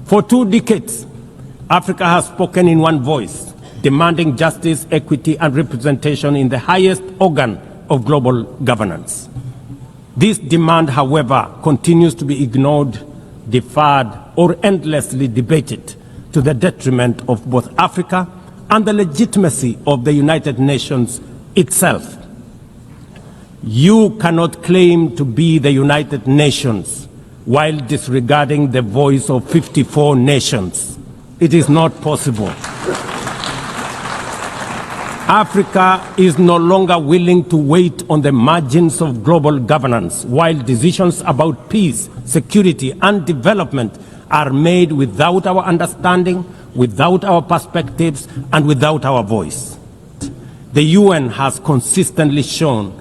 For 2 decades, Africa has spoken in one voice, demanding justice, equity, and representation in the highest organ of global governance. This demand, however, continues to be ignored, deferred, or endlessly debated to the detriment of both Africa and the legitimacy of the United Nations itself. You cannot claim to be the United Nations while disregarding the voice of 54 nations. It is not possible. Africa is no longer willing to wait on the margins of global governance while decisions about peace, security, and development are made without our understanding, without our perspectives, and without our voice. The UN has consistently shown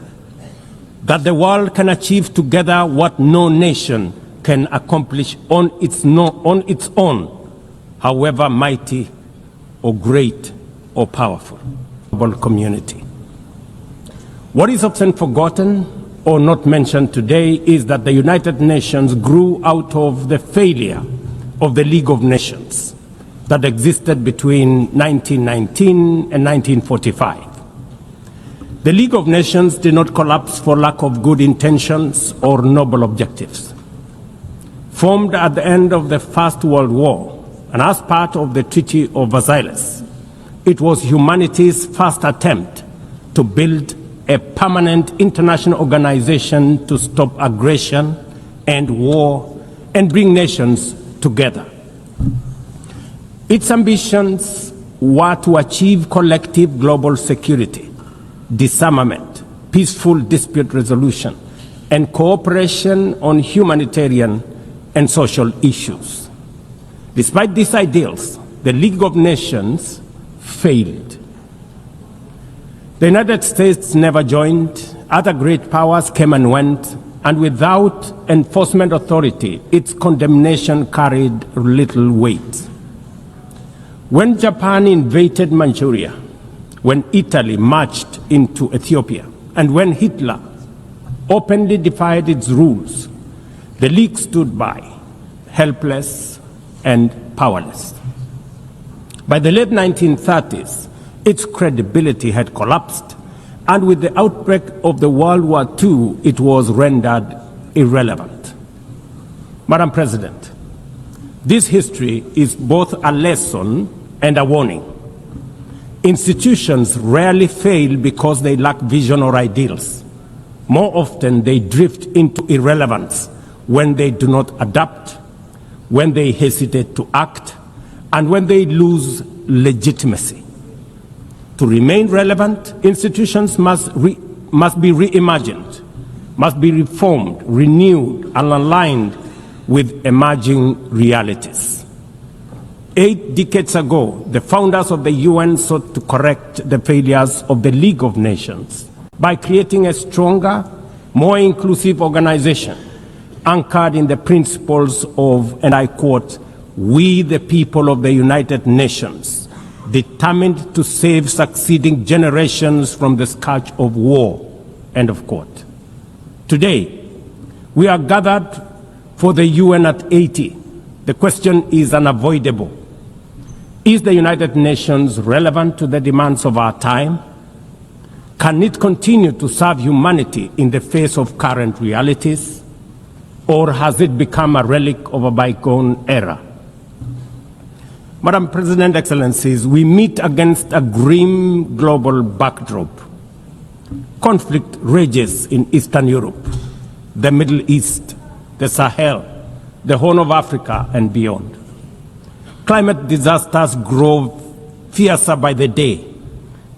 that the world can achieve together what no nation can accomplish on its own, however mighty or great or powerful. Community. What is often forgotten or not mentioned today is that the United Nations grew out of the failure of the League of Nations that existed between 1919 and 1945. The League of Nations did not collapse for lack of good intentions or noble objectives. Formed at the end of the First World War and as part of the Treaty of Versailles, it was humanity's first attempt to build a permanent international organization to stop aggression and war and bring nations together. Its ambitions were to achieve collective global security, disarmament, peaceful dispute resolution, and cooperation on humanitarian and social issues. Despite these ideals, the League of Nations failed. The United States never joined, other great powers came and went, and without enforcement authority, its condemnation carried little weight. When Japan invaded Manchuria, when Italy marched into Ethiopia, and when Hitler openly defied its rules, the League stood by, helpless and powerless. By the late 1930s, its credibility had collapsed, and with the outbreak of the World War II, it was rendered irrelevant. Madam President, this history is both a lesson and a warning. Institutions rarely fail because they lack vision or ideals. More often, they drift into irrelevance when they do not adapt, when they hesitate to act, and when they lose legitimacy. To remain relevant, institutions must be reimagined, must be reformed, renewed, and aligned with emerging realities. 8 decades ago, the founders of the UN sought to correct the failures of the League of Nations by creating a stronger, more inclusive organization anchored in the principles of, and I quote, "We, the people of the United Nations, determined to save succeeding generations from the scourge of war," end of quote. Today, we are gathered for the UN at 80. The question is unavoidable. Is the United Nations relevant to the demands of our time? Can it continue to serve humanity in the face of current realities? Or has it become a relic of a bygone era? Madam President, Excellencies, we meet against a grim global backdrop. Conflict rages in Eastern Europe, the Middle East, the Sahel, the Horn of Africa, and beyond. Climate disasters grow fiercer by the day.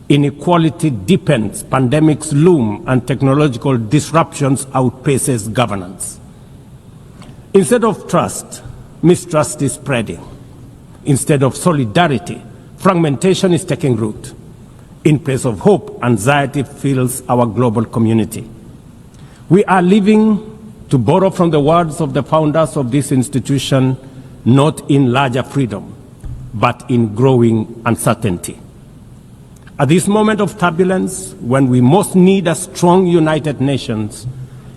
Inequality deepens, pandemics loom, and technological disruptions outpaces governance. Instead of trust, mistrust is spreading. Instead of solidarity, fragmentation is taking root. In place of hope, anxiety fills our global community. We are living, to borrow from the words of the founders of this institution, not in larger freedom, but in growing uncertainty. At this moment of turbulence, when we most need a strong United Nations,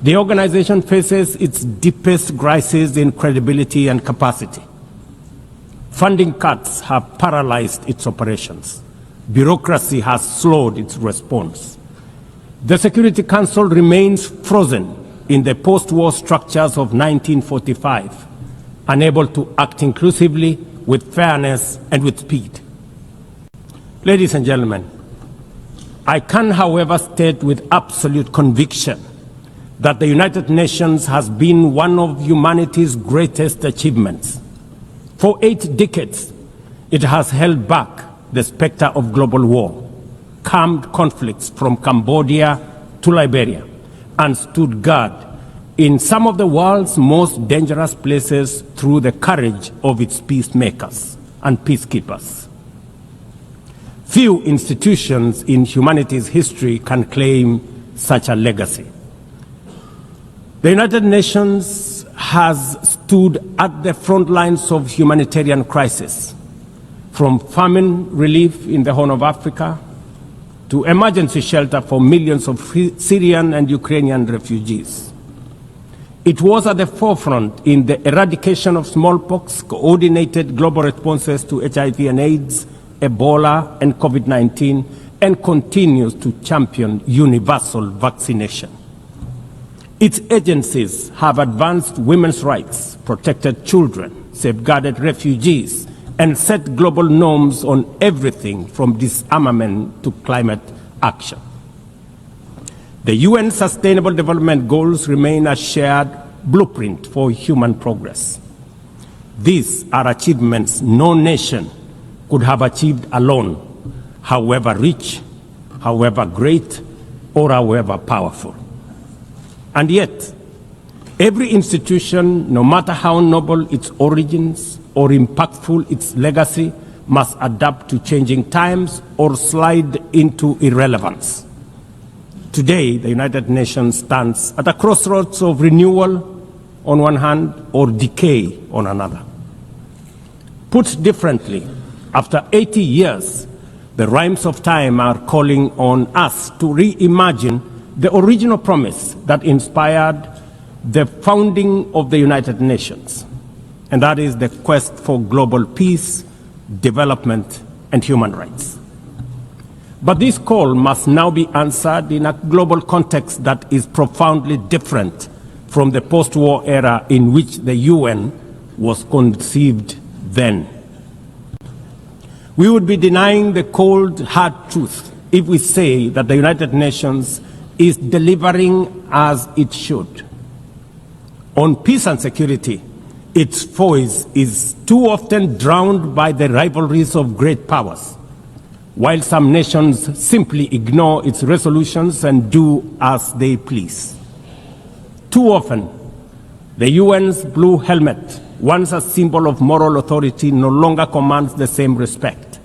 the organization faces its deepest crisis in credibility and capacity. Funding cuts have paralyzed its operations. Bureaucracy has slowed its response. The Security Council remains frozen in the post-war structures of 1945, unable to act inclusively, with fairness, and with speed. Ladies and gentlemen, I can, however, state with absolute conviction that the United Nations has been one of humanity's greatest achievements. For 8 decades, it has held back the specter of global war, calmed conflicts from Cambodia to Liberia, and stood guard in some of the world's most dangerous places through the courage of its peacemakers and peacekeepers. Few institutions in humanity's history can claim such a legacy. The United Nations has stood at the front lines of humanitarian crisis, from famine relief in the Horn of Africa to emergency shelter for millions of Syrian and Ukrainian refugees. It was at the forefront in the eradication of smallpox, coordinated global responses to HIV and AIDS, Ebola, and COVID-19, and continues to champion universal vaccination. Its agencies have advanced women's rights, protected children, safeguarded refugees, and set global norms on everything from disarmament to climate action. The UN Sustainable Development Goals remain a shared blueprint for human progress. These are achievements no nation could have achieved alone, however rich, however great, or however powerful. And yet, every institution, no matter how noble its origins or impactful its legacy, must adapt to changing times or slide into irrelevance. Today, the United Nations stands at a crossroads of renewal on one hand or decay on another. Put differently, after 80 years, the rhymes of time are calling on us to reimagine the original promise that inspired the founding of the United Nations, and that is the quest for global peace, development, and human rights. But this call must now be answered in a global context that is profoundly different from the post-war era in which the UN was conceived then. We would be denying the cold, hard truth if we say that the United Nations is delivering as it should. On peace and security, its voice is too often drowned by the rivalries of great powers, while some nations simply ignore its resolutions and do as they please. Too often, the UN's blue helmet, once a symbol of moral authority, no longer commands the same respect.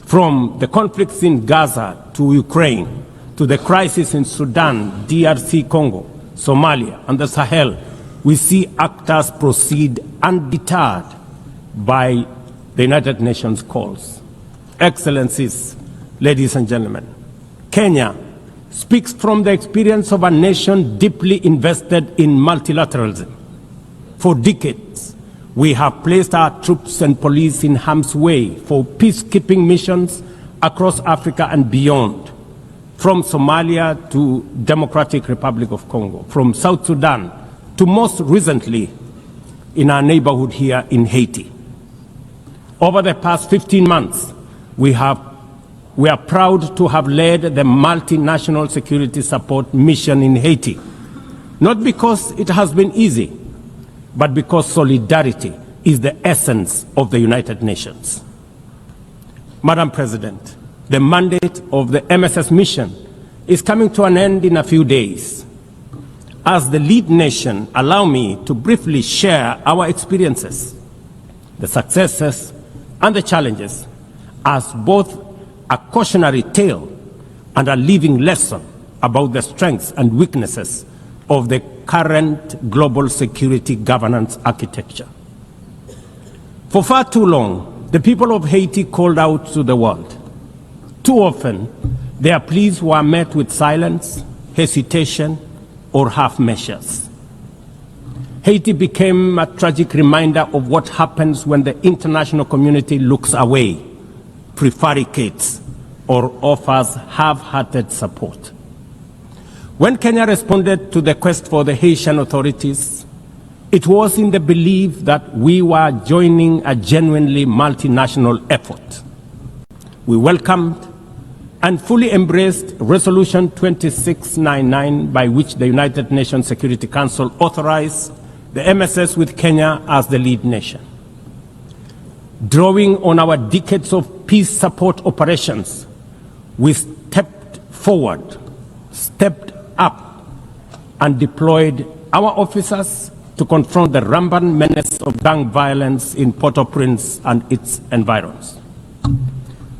From the conflicts in Gaza to Ukraine, to the crisis in Sudan, DRC Congo, Somalia, and the Sahel, we see actors proceed undeterred by the United Nations calls. Excellencies, ladies and gentlemen, Kenya speaks from the experience of a nation deeply invested in multilateralism. For decades, we have placed our troops and police in harm's way for peacekeeping missions across Africa and beyond, from Somalia to Democratic Republic of Congo, from South Sudan to most recently in our neighborhood here in Haiti. Over the past 15 months, we are proud to have led the multinational security support mission in Haiti, not because it has been easy, but because solidarity is the essence of the United Nations. Madam President, the mandate of the MSS mission is coming to an end in a few days. As the lead nation, allow me to briefly share our experiences, the successes and the challenges, as both a cautionary tale and a living lesson about the strengths and weaknesses of the current global security governance architecture. For far too long, the people of Haiti called out to the world. Too often, their pleas were met with silence, hesitation, or half measures. Haiti became a tragic reminder of what happens when the international community looks away, prevaricates, or offers half-hearted support. When Kenya responded to the quest for the Haitian authorities, it was in the belief that we were joining a genuinely multinational effort. We welcomed and fully embraced Resolution 2699, by which the United Nations Security Council authorized the MSS with Kenya as the lead nation. Drawing on our decades of peace support operations, we stepped forward, stepped up, and deployed our officers to confront the rampant menace of gang violence in Port-au-Prince and its environs.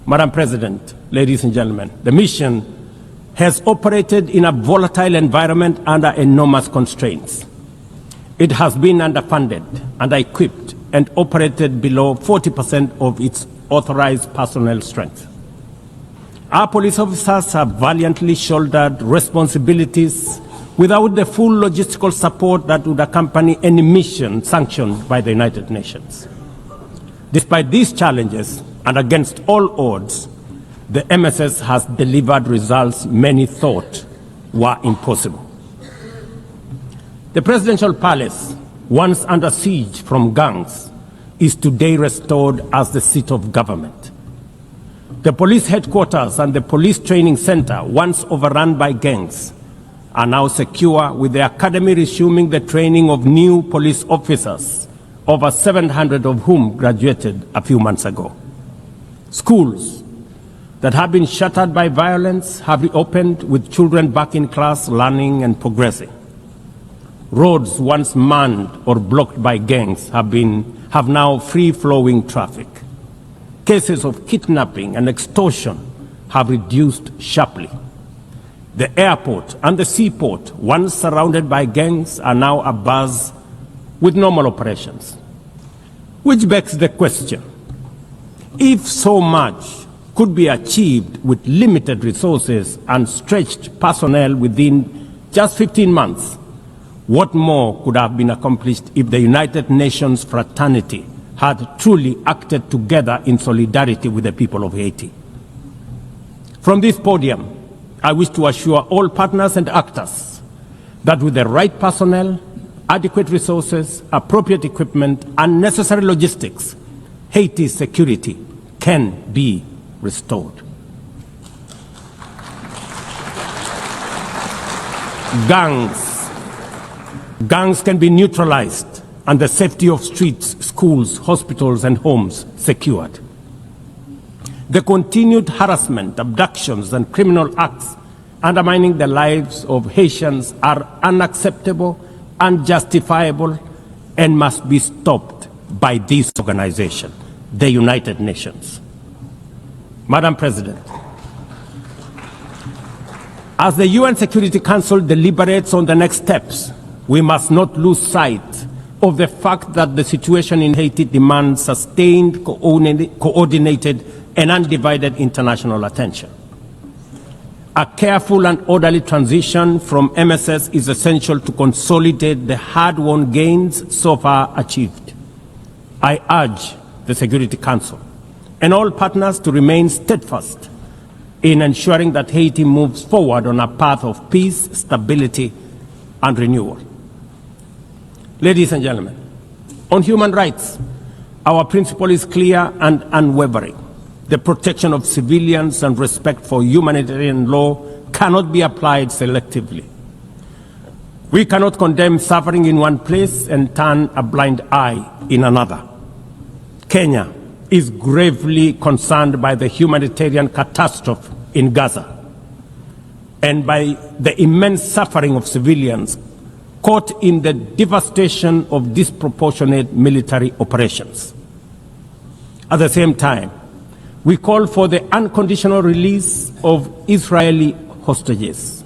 Madam President, ladies and gentlemen, the mission has operated in a volatile environment under enormous constraints. It has been underfunded, under-equipped, and operated below 40% of its authorized personnel strength. Our police officers have valiantly shouldered responsibilities without the full logistical support that would accompany any mission sanctioned by the United Nations. Despite these challenges, and against all odds, the MSS has delivered results many thought were impossible. The presidential palace, once under siege from gangs, is today restored as the seat of government. The police headquarters and the police training center, once overrun by gangs, are now secure, with the academy resuming the training of new police officers, over 700 of whom graduated a few months ago. Schools that have been shattered by violence have reopened, with children back in class, learning and progressing. Roads once manned or blocked by gangs have now free-flowing traffic. Cases of kidnapping and extortion have reduced sharply. The airport and the seaport, once surrounded by gangs, are now abuzz with normal operations. Which begs the question, if so much could be achieved with limited resources and stretched personnel within just 15 months, what more could have been accomplished if the United Nations fraternity had truly acted together in solidarity with the people of Haiti? From this podium, I wish to assure all partners and actors that with the right personnel, adequate resources, appropriate equipment, and necessary logistics, Haiti's security can be restored. Gangs can be neutralized and the safety of streets, schools, hospitals, and homes secured. The continued harassment, abductions, and criminal acts undermining the lives of Haitians are unacceptable, unjustifiable, and must be stopped by this organization, the United Nations. Madam President, as the UN Security Council deliberates on the next steps, we must not lose sight of the fact that the situation in Haiti demands sustained, coordinated, and undivided international attention. A careful and orderly transition from MSS is essential to consolidate the hard-won gains so far achieved. I urge the Security Council and all partners to remain steadfast in ensuring that Haiti moves forward on a path of peace, stability, and renewal. Ladies and gentlemen, on human rights, our principle is clear and unwavering. The protection of civilians and respect for humanitarian law cannot be applied selectively. We cannot condemn suffering in one place and turn a blind eye in another. Kenya is gravely concerned by the humanitarian catastrophe in Gaza and by the immense suffering of civilians caught in the devastation of disproportionate military operations. At the same time, we call for the unconditional release of Israeli hostages.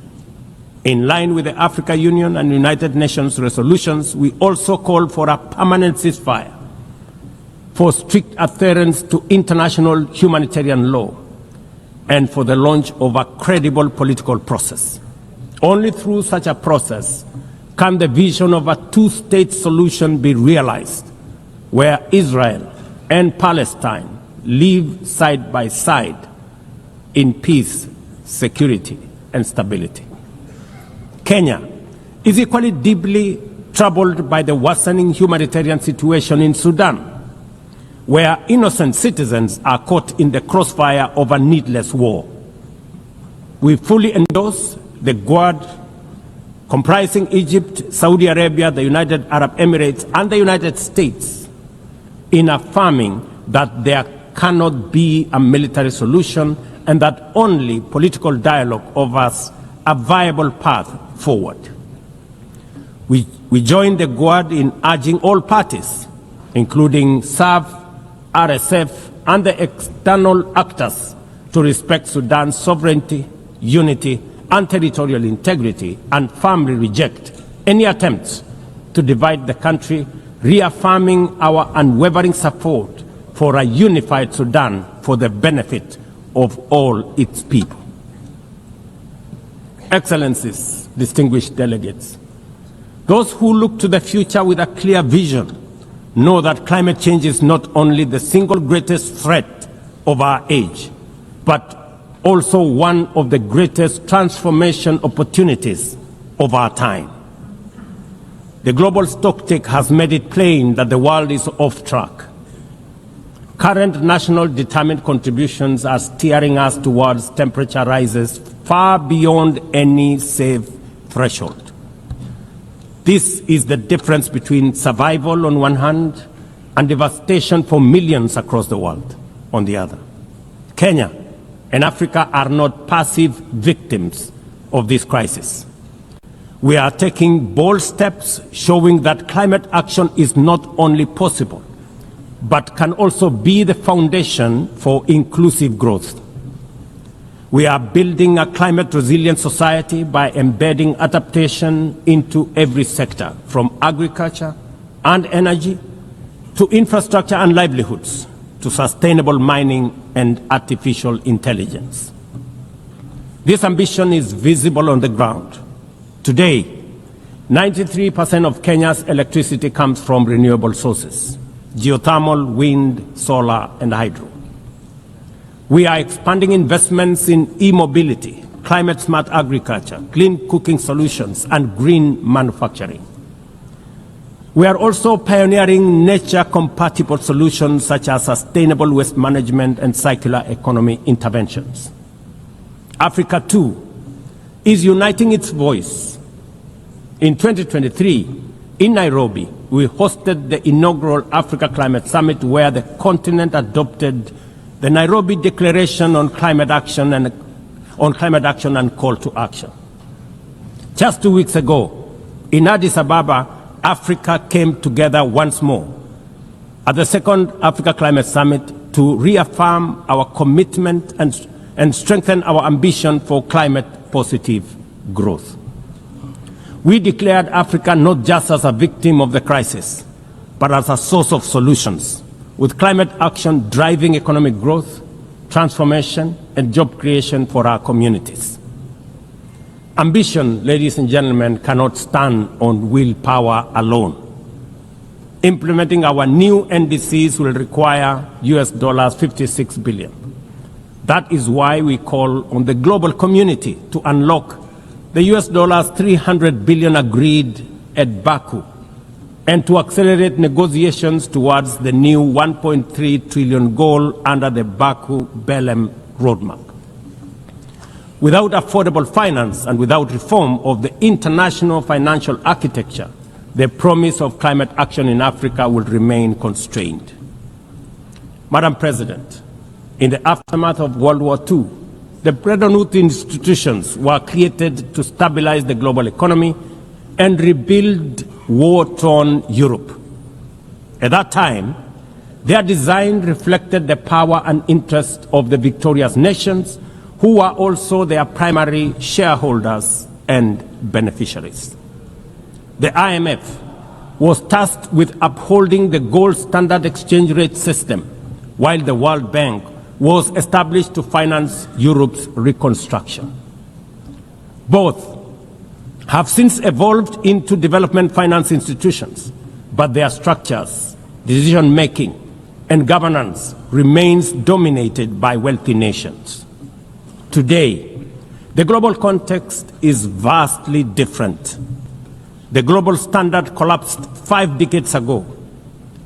In line with the African Union and United Nations resolutions, we also call for a permanent ceasefire, for strict adherence to international humanitarian law, and for the launch of a credible political process. Only through such a process can the vision of a two-state solution be realized, where Israel and Palestine live side by side in peace, security, and stability. Kenya is equally deeply troubled by the worsening humanitarian situation in Sudan, where innocent citizens are caught in the crossfire of a needless war. We fully endorse the Quad comprising Egypt, Saudi Arabia, the United Arab Emirates, and the United States in affirming that there cannot be a military solution and that only political dialogue offers a viable path forward. We join the Quad in urging all parties, including SAF, RSF, and the external actors, to respect Sudan's sovereignty, unity, and territorial integrity, and firmly reject any attempts to divide the country, reaffirming our unwavering support for a unified Sudan for the benefit of all its people. Excellencies, distinguished delegates, those who look to the future with a clear vision know that climate change is not only the single greatest threat of our age, but also one of the greatest transformation opportunities of our time. The global stocktake has made it plain that the world is off track. Current national determined contributions are steering us towards temperature rises far beyond any safe threshold. This is the difference between survival on one hand and devastation for millions across the world on the other. Kenya and Africa are not passive victims of this crisis. We are taking bold steps showing that climate action is not only possible, but can also be the foundation for inclusive growth. We are building a climate-resilient society by embedding adaptation into every sector, from agriculture and energy to infrastructure and livelihoods, to sustainable mining and artificial intelligence. This ambition is visible on the ground. Today, 93% of Kenya's electricity comes from renewable sources: geothermal, wind, solar, and hydro. We are expanding investments in e-mobility, climate-smart agriculture, clean cooking solutions, and green manufacturing. We are also pioneering nature-compatible solutions such as sustainable waste management and circular economy interventions. Africa, too, is uniting its voice. In 2023, in Nairobi, we hosted the inaugural Africa Climate Summit, where the continent adopted the Nairobi Declaration on Climate Action and Call to Action. Just 2 weeks ago, in Addis Ababa, Africa came together once more at the second Africa Climate Summit to reaffirm our commitment and strengthen our ambition for climate-positive growth. We declared Africa not just as a victim of the crisis, but as a source of solutions, with climate action driving economic growth, transformation, and job creation for our communities. Ambition, ladies and gentlemen, cannot stand on willpower alone. Implementing our new NDCs will require $56 billion. That is why we call on the global community to unlock the $300 billion agreed at Baku and to accelerate negotiations towards the new $1.3 trillion goal under the Baku-Belém roadmap. Without affordable finance and without reform of the international financial architecture, the promise of climate action in Africa will remain constrained. Madam President, in the aftermath of World War II, the Bretton Woods institutions were created to stabilize the global economy and rebuild war-torn Europe. At that time, their design reflected the power and interest of the victorious nations, who are also their primary shareholders and beneficiaries. The IMF was tasked with upholding the gold standard exchange rate system, while the World Bank was established to finance Europe's reconstruction. Both have since evolved into development finance institutions, but their structures, decision-making, and governance remains dominated by wealthy nations. Today, the global context is vastly different. The global standard collapsed 5 decades ago,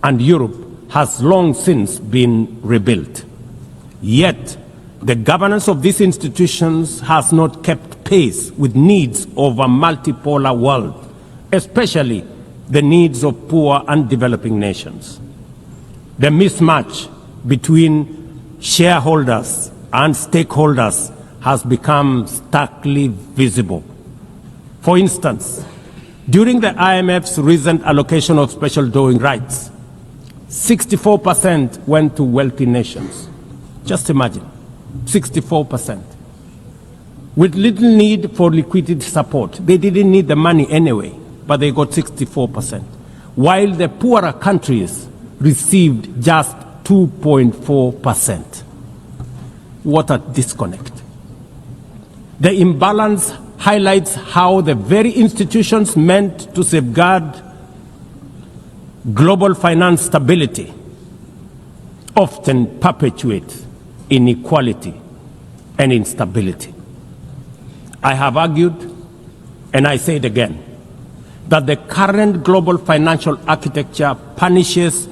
and Europe has long since been rebuilt. Yet, the governance of these institutions has not kept pace with needs of a multipolar world, especially the needs of poor and developing nations. The mismatch between shareholders and stakeholders has become starkly visible. For instance, during the IMF's recent allocation of special drawing rights, 64% went to wealthy nations. Just imagine, 64%. With little need for liquidity support. They didn't need the money anyway, but they got 64%. While the poorer countries received just 2.4%. What a disconnect. The imbalance highlights how the very institutions meant to safeguard global finance stability often perpetuate inequality and instability. I have argued, and I say it again, that the current global financial architecture punishes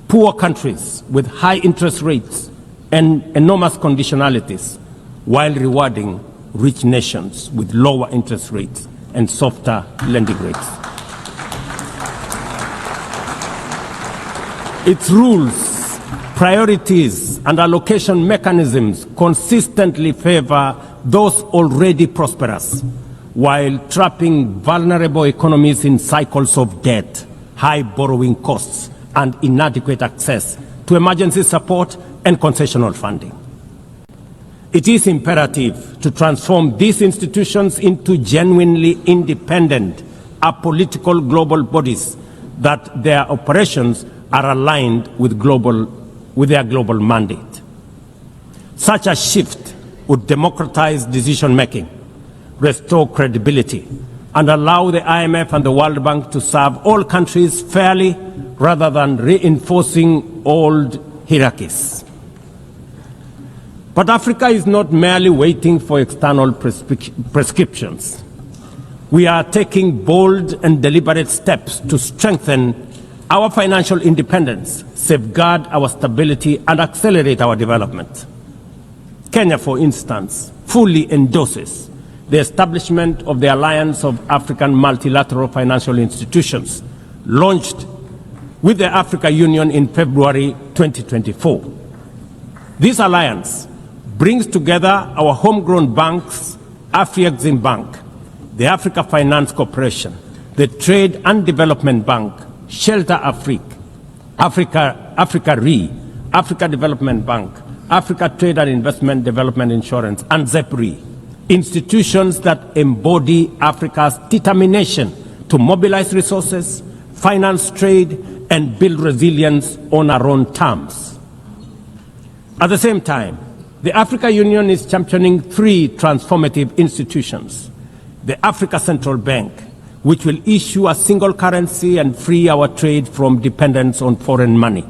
poor countries with high interest rates and enormous conditionalities while rewarding rich nations with lower interest rates and softer lending rates. Its rules, priorities, and allocation mechanisms consistently favor those already prosperous, while trapping vulnerable economies in cycles of debt, high borrowing costs, and inadequate access to emergency support and concessional funding. It is imperative to transform these institutions into genuinely independent, apolitical global bodies that their operations are aligned with their global mandate. Such a shift would democratize decision-making, restore credibility, and allow the IMF and the World Bank to serve all countries fairly rather than reinforcing old hierarchies. But Africa is not merely waiting for external prescriptions. We are taking bold and deliberate steps to strengthen our financial independence, safeguard our stability, and accelerate our development. Kenya, for instance, fully endorses the establishment of the Alliance of African Multilateral Financial Institutions, launched with the Africa Union in February 2024. This alliance brings together our homegrown banks, Afrexim Bank, the Africa Finance Corporation, the Trade and Development Bank, Shelter Afrique, Africa Re, Africa Development Bank, Africa Trade and Investment Development Insurance, and ZEP-RE, institutions that embody Africa's determination to mobilize resources, finance trade, and build resilience on our own terms. At the same time, the Africa Union is championing 3 transformative institutions: the Africa Central Bank, which will issue a single currency and free our trade from dependence on foreign money;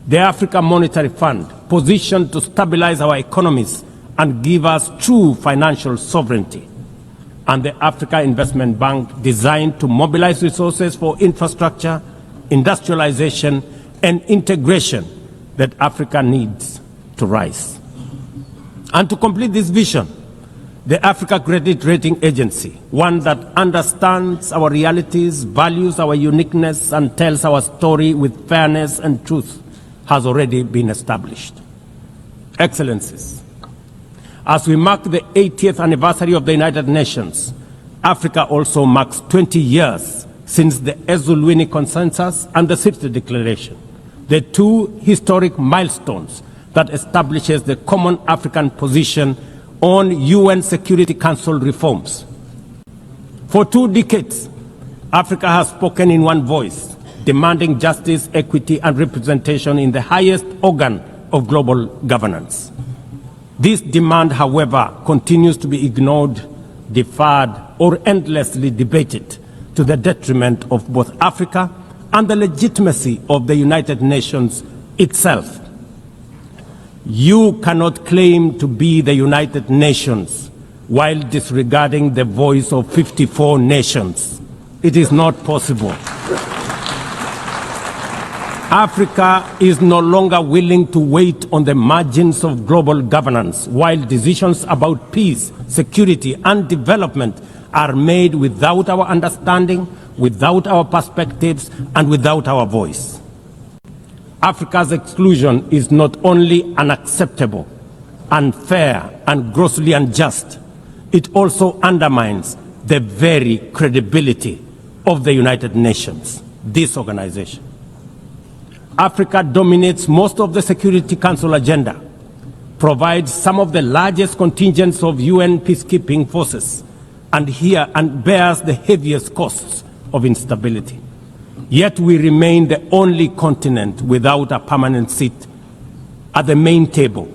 the Africa Monetary Fund, positioned to stabilize our economies and give us true financial sovereignty; and the Africa Investment Bank, designed to mobilize resources for infrastructure, industrialization, and integration that Africa needs to rise. And to complete this vision, the Africa Credit Rating Agency, one that understands our realities, values our uniqueness, and tells our story with fairness and truth, has already been established. Excellencies, as we mark the 80th anniversary of the United Nations, Africa also marks 20 years since the Ezulwini Consensus and the Sirte Declaration, the 2 historic milestones that establishes the common African position on UN Security Council reforms. For 2 decades, Africa has spoken in one voice, demanding justice, equity, and representation in the highest organ of global governance. This demand, however, continues to be ignored deferred, or endlessly debated to the detriment of both Africa and the legitimacy of the United Nations itself. You cannot claim to be the United Nations while disregarding the voice of 54 nations. It is not possible. Africa is no longer willing to wait on the margins of global governance while decisions about peace, security, and development are made without our understanding, without our perspectives, and without our voice. Africa's exclusion is not only unacceptable, unfair, and grossly unjust, it also undermines the very credibility of the United Nations, this organization. Africa dominates most of the Security Council agenda, provides some of the largest contingents of UN peacekeeping forces, and bears the heaviest costs of instability. Yet we remain the only continent without a permanent seat at the main table,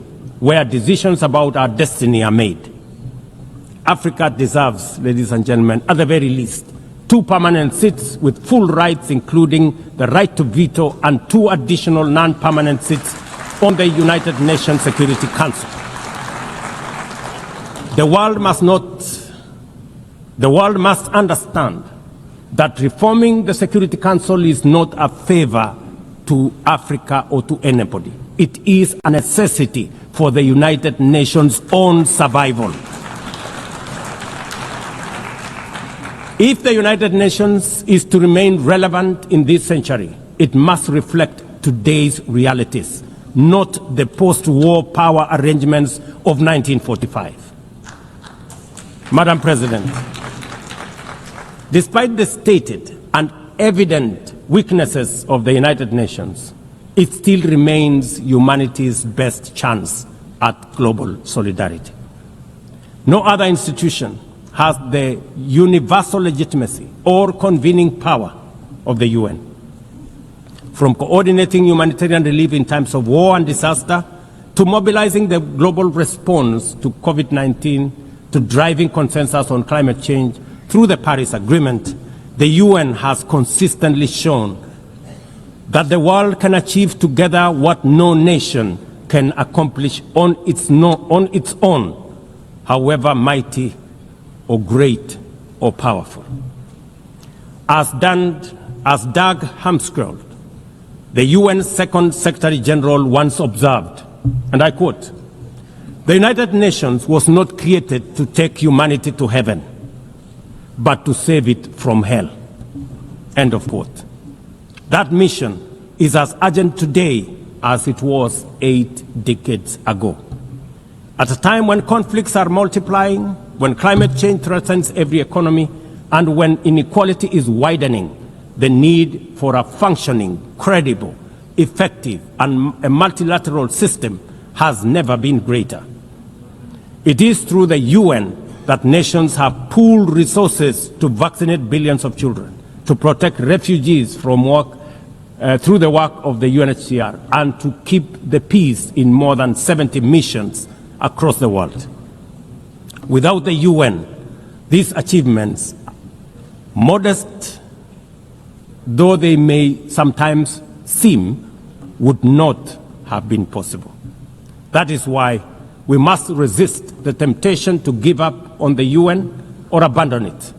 where decisions about our destiny are made. Africa deserves, ladies and gentlemen, at the very least, 2 permanent seats with full rights, including the right to veto, and 2 additional non-permanent seats on the United Nations Security Council. The world must understand that reforming the Security Council is not a favor to Africa or to anybody. It is a necessity for the United Nations' own survival. If the United Nations is to remain relevant in this century, it must reflect today's realities, not the post-war power arrangements of 1945. Madam President, despite the stated and evident weaknesses of the United Nations, it still remains humanity's best chance at global solidarity. No other institution has the universal legitimacy or convening power of the UN. From coordinating humanitarian relief in times of war and disaster, to mobilizing the global response to COVID-19, to driving consensus on climate change through the Paris Agreement, the UN has consistently shown that the world can achieve together what no nation can accomplish on its own, however mighty or great or powerful. As Doug Hammarskjöld, the UN's Second Secretary General, once observed, and I quote, "The United Nations was not created to take humanity to heaven, but to save it from hell." End of quote. That mission is as urgent today as it was 8 decades ago. At a time when conflicts are multiplying, when climate change threatens every economy, and when inequality is widening, the need for a functioning, credible, effective, and a multilateral system has never been greater. It is through the UN that nations have pooled resources to vaccinate billions of children, to protect refugees from through the work of the UNHCR, and to keep the peace in more than 70 missions across the world. Without the UN, these achievements, modest though they may sometimes seem, would not have been possible. That is why we must resist the temptation to give up on the UN or abandon it.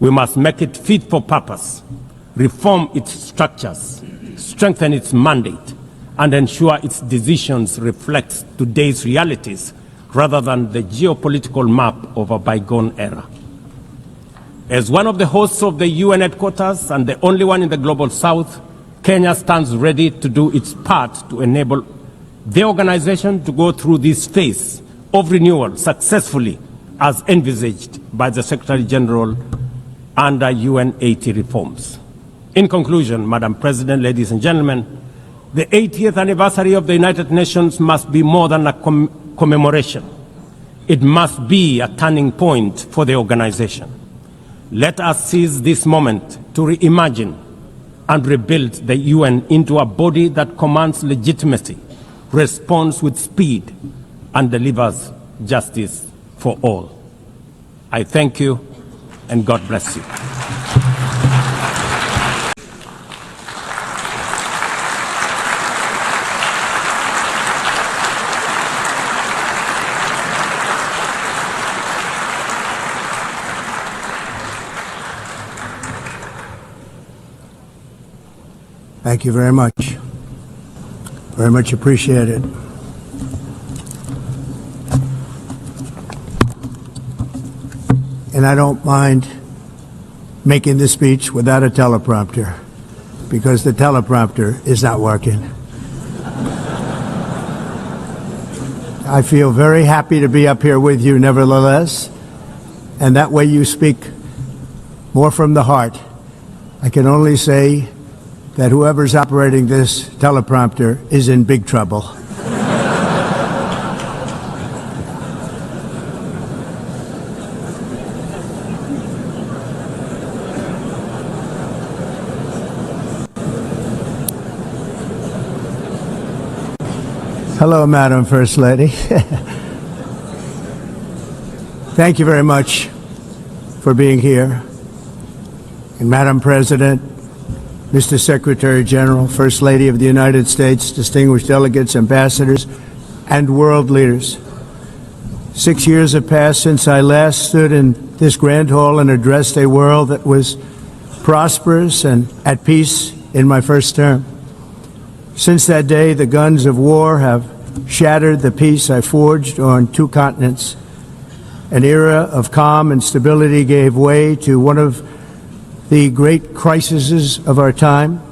We must make it fit for purpose, reform its structures, strengthen its mandate, and ensure its decisions reflect today's realities rather than the geopolitical map of a bygone era. As one of the hosts of the UN headquarters and the only one in the Global South, Kenya stands ready to do its part to enable the organization to go through this phase of renewal successfully as envisaged by the Secretary General under UN 80 reforms. In conclusion, Madam President, ladies and gentlemen, the 80th anniversary of the United Nations must be more than a commemoration. It must be a turning point for the organization. Let us seize this moment to reimagine and rebuild the UN into a body that commands legitimacy, responds with speed, and delivers justice for all. I thank you, and God bless you. Thank you very much. Very much appreciated. And I don't mind making this speech without a teleprompter, because the teleprompter is not working. I feel very happy to be up here with you nevertheless, and that way you speak more from the heart. I can only say that whoever's operating this teleprompter is in big trouble. Hello, Madam First Lady. Thank you very much for being here. And Madam President, Mr. Secretary General, First Lady of the United States, distinguished delegates, ambassadors, and world leaders. 6 years have passed since I last stood in this grand hall and addressed a world that was prosperous and at peace in my first term. Since that day, the guns of war have shattered the peace I forged on 2 continents. An era of calm and stability gave way to one of the great crises of our time.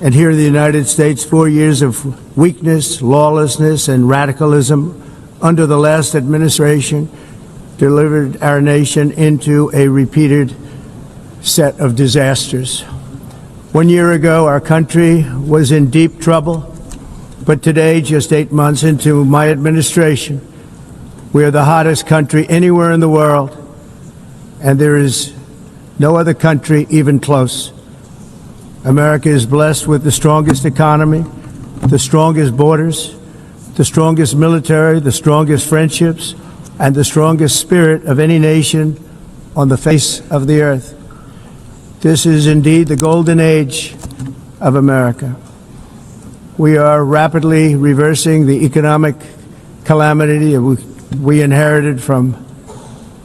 And here in the United States, 4 years of weakness, lawlessness, and radicalism under the last administration delivered our nation into a repeated set of disasters. 1 year ago, our country was in deep trouble, but today, just 8 months into my administration, we are the hottest country anywhere in the world, and there is no other country even close. America is blessed with the strongest economy, the strongest borders, the strongest military, the strongest friendships, and the strongest spirit of any nation on the face of the earth. This is indeed the golden age of America. We are rapidly reversing the economic calamity we inherited from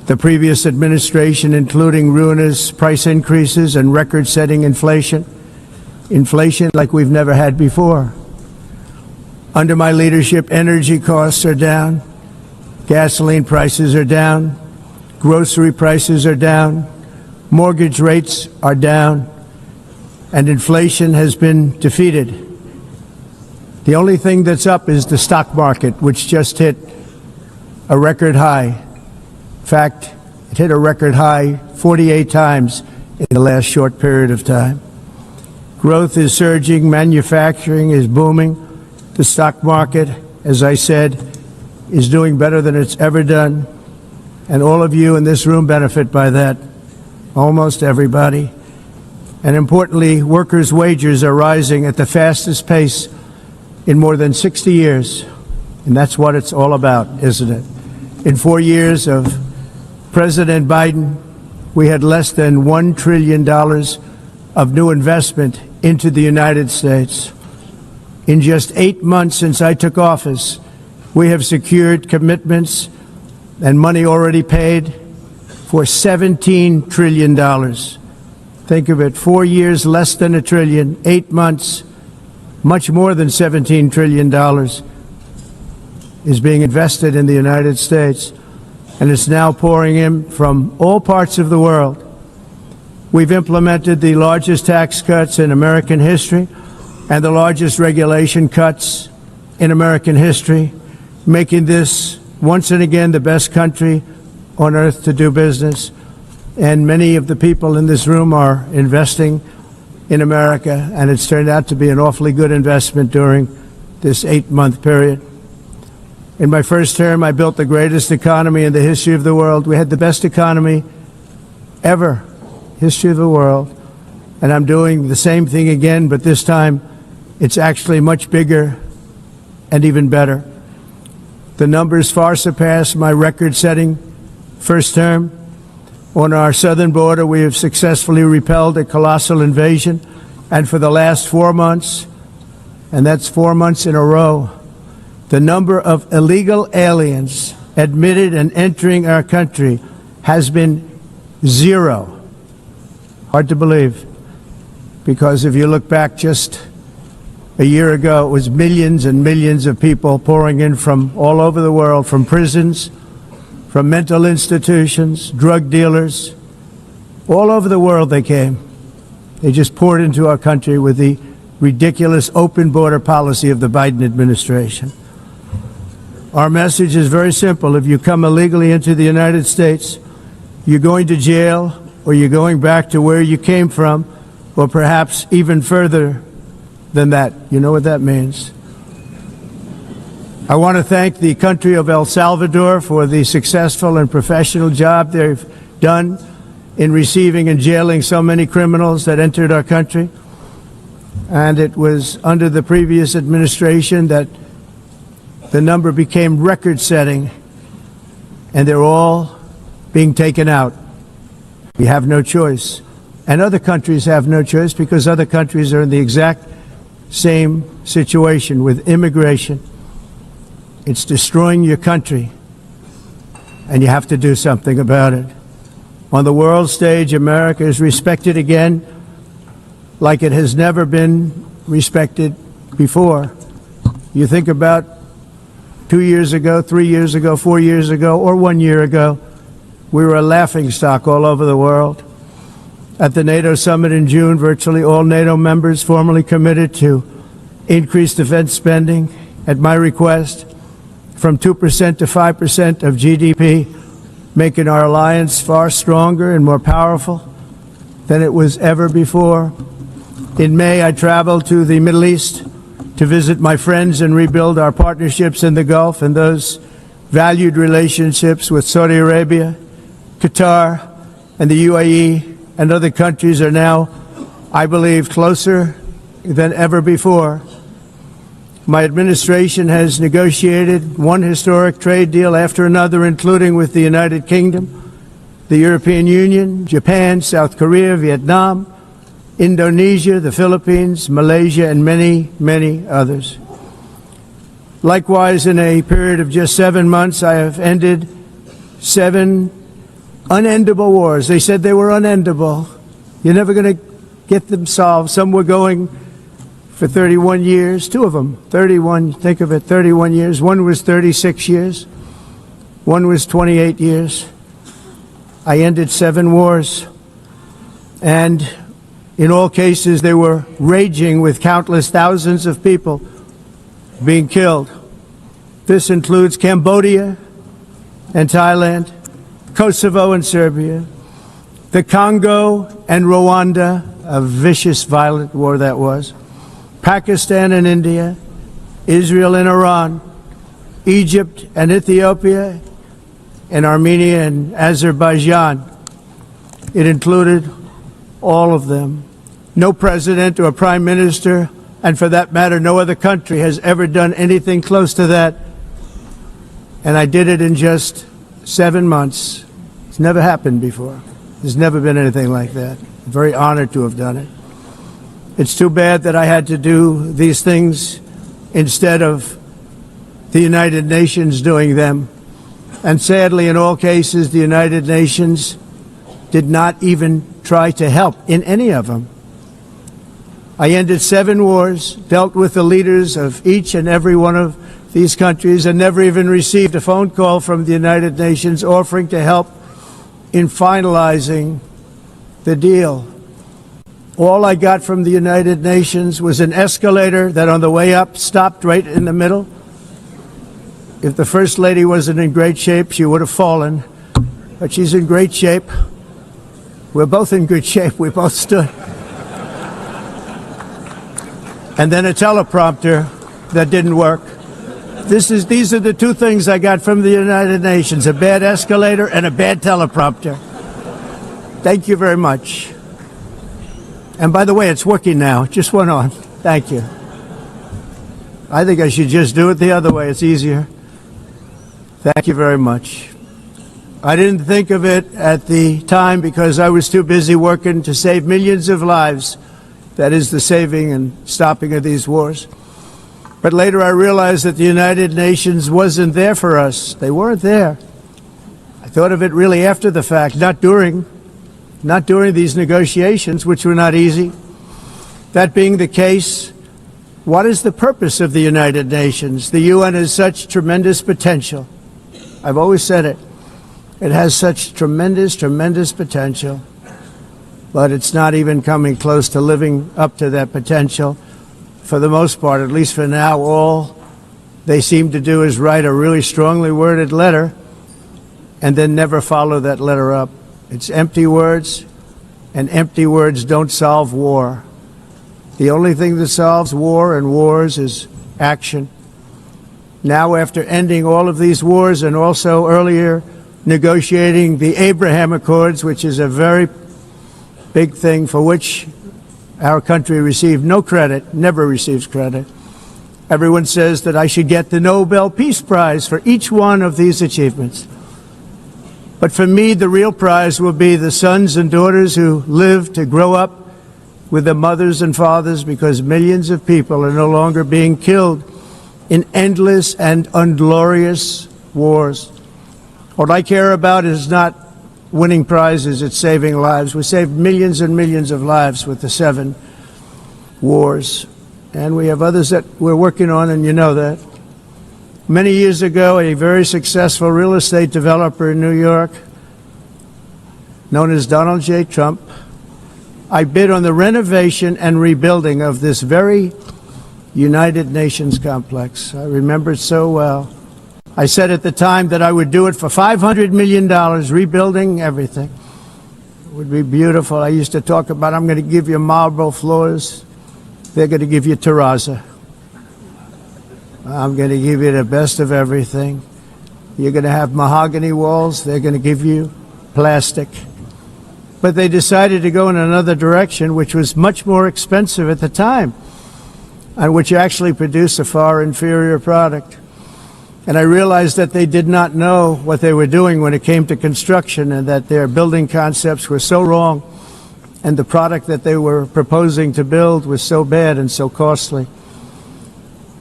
the previous administration, including ruinous price increases and record-setting inflation like we've never had before. Under my leadership, energy costs are down, gasoline prices are down, grocery prices are down, mortgage rates are down, and inflation has been defeated. The only thing that's up is the stock market, which just hit a record high. In fact, it hit a record high 48 times in the last short period of time. Growth is surging, manufacturing is booming. The stock market, as I said, is doing better than it's ever done. And all of you in this room benefit by that, almost everybody. And importantly, workers' wages are rising at the fastest pace in more than 60 years. And that's what it's all about, isn't it? In 4 years of President Biden, we had less than $1 trillion of new investment into the United States. In just 8 months since I took office, we have secured commitments and money already paid for $17 trillion. Think of it, 4 years, less than $1 trillion, 8 months, much more than $17 trillion is being invested in the United States, and it's now pouring in from all parts of the world. We've implemented the largest tax cuts in American history and the largest regulation cuts in American history, making this once and again the best country on earth to do business. And many of the people in this room are investing in America, and it's turned out to be an awfully good investment during this 8-month period. In my first term, I built the greatest economy in the history of the world. We had the best economy ever, history of the world. And I'm doing the same thing again, but this time it's actually much bigger and even better. The numbers far surpass my record-setting first term. On our southern border, we have successfully repelled a colossal invasion. And for the last 4 months, and that's 4 months in a row, the number of illegal aliens admitted and entering our country has been 0. Hard to believe, because if you look back just a year ago, it was millions and millions of people pouring in from all over the world, from prisons, from mental institutions, drug dealers. All over the world they came. They just poured into our country with the ridiculous open border policy of the Biden administration. Our message is very simple. If you come illegally into the United States, you're going to jail, or you're going back to where you came from, or perhaps even further than that. You know what that means. I want to thank the country of El Salvador for the successful and professional job they've done in receiving and jailing so many criminals that entered our country. And it was under the previous administration that the number became record-setting, and they're all being taken out. We have no choice. And other countries have no choice, because other countries are in the exact same situation with immigration. It's destroying your country, and you have to do something about it. On the world stage, America is respected again like it has never been respected before. You think about 2 years ago, 3 years ago, 4 years ago, or 1 year ago, we were a laughingstock all over the world. At the NATO summit in June, virtually all NATO members formally committed to increase defense spending at my request from 2% to 5% of GDP, making our alliance far stronger and more powerful than it was ever before. In May, I traveled to the Middle East to visit my friends and rebuild our partnerships in the Gulf and those valued relationships with Saudi Arabia, Qatar, and the UAE, and other countries are now, I believe, closer than ever before. My administration has negotiated one historic trade deal after another, including with the United Kingdom, the European Union, Japan, South Korea, Vietnam, Indonesia, the Philippines, Malaysia, and many, many others. Likewise, in a period of just 7 months, I have ended 7 unendable wars. They said they were unendable. You're never going to get them solved. Some were going for 31 years, 2 of them, 31, think of it, 31 years. One was 36 years. One was 28 years. I ended 7 wars. And in all cases, they were raging with countless thousands of people being killed. This includes Cambodia and Thailand, Kosovo and Serbia, the Congo and Rwanda, a vicious, violent war that was, Pakistan and India, Israel and Iran, Egypt and Ethiopia, and Armenia and Azerbaijan. It included all of them. No president or prime minister, and for that matter, no other country has ever done anything close to that. And I did it in just 7 months. It's never happened before. There's never been anything like that. I'm very honored to have done it. It's too bad that I had to do these things instead of the United Nations doing them. And sadly, in all cases, the United Nations did not even try to help in any of them. I ended 7 wars, dealt with the leaders of each and every one of these countries, and never even received a phone call from the United Nations offering to help in finalizing the deal. All I got from the United Nations was an escalator that on the way up stopped right in the middle. If the First Lady wasn't in great shape, she would have fallen. But she's in great shape. We're both in good shape. We both stood. And then a teleprompter that didn't work. These are the 2 things I got from the United Nations, a bad escalator and a bad teleprompter. Thank you very much. And by the way, it's working now. It just went on. Thank you. I think I should just do it the other way. It's easier. Thank you very much. I didn't think of it at the time because I was too busy working to save millions of lives. That is the saving and stopping of these wars. But later I realized that the United Nations wasn't there for us. They weren't there. I thought of it really after the fact, not during these negotiations, which were not easy. That being the case, what is the purpose of the United Nations? The UN has such tremendous potential. I've always said it. It has such tremendous, tremendous potential, but it's not even coming close to living up to that potential. For the most part, at least for now, all they seem to do is write a really strongly worded letter and then never follow that letter up. It's empty words, and empty words don't solve war. The only thing that solves war and wars is action. Now, after ending all of these wars and also earlier negotiating the Abraham Accords, which is a very big thing for which our country received no credit, never receives credit. Everyone says that I should get the Nobel Peace Prize for each one of these achievements. But for me, the real prize will be the sons and daughters who live to grow up with their mothers and fathers, because millions of people are no longer being killed in endless and unglorious wars. What I care about is not winning prizes, it's saving lives. We saved millions and millions of lives with the 7 wars. And we have others that we're working on, and you know that. Many years ago, a very successful real estate developer in New York, known as Donald J. Trump, I bid on the renovation and rebuilding of this very United Nations complex. I remember it so well. I said at the time that I would do it for $500 million, rebuilding everything. It would be beautiful. I used to talk about, I'm going to give you marble floors. They're going to give you terrazzo. I'm going to give you the best of everything. You're going to have mahogany walls. They're going to give you plastic. But they decided to go in another direction, which was much more expensive at the time, and which actually produced a far inferior product. And I realized that they did not know what they were doing when it came to construction, and that their building concepts were so wrong, and the product that they were proposing to build was so bad and so costly.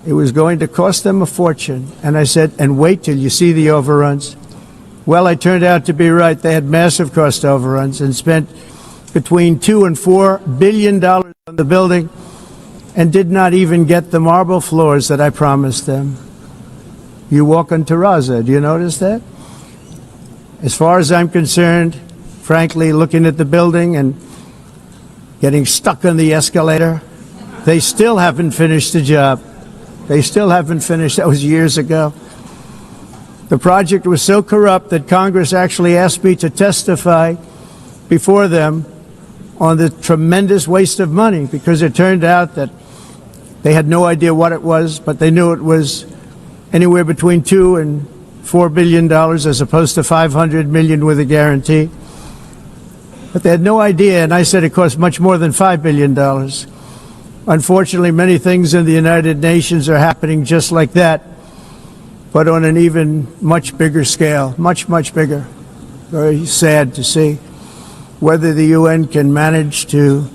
It was going to cost them a fortune. And I said, and wait till you see the overruns. Well, I turned out to be right. They had massive cost overruns and spent between $2 and $4 billion on the building and did not even get the marble floors that I promised them. You walk on terrazzo. Do you notice that? As far as I'm concerned, frankly, looking at the building and getting stuck on the escalator, they still haven't finished the job. They still haven't finished. That was years ago. The project was so corrupt that Congress actually asked me to testify before them on the tremendous waste of money, because it turned out that they had no idea what it was, but they knew it was anywhere between $2 and $4 billion as opposed to $500 million with a guarantee. But they had no idea, and I said it cost much more than $5 billion. Unfortunately, many things in the United Nations are happening just like that, but on an even much bigger scale, much, much bigger. Very sad to see. Whether the UN can manage to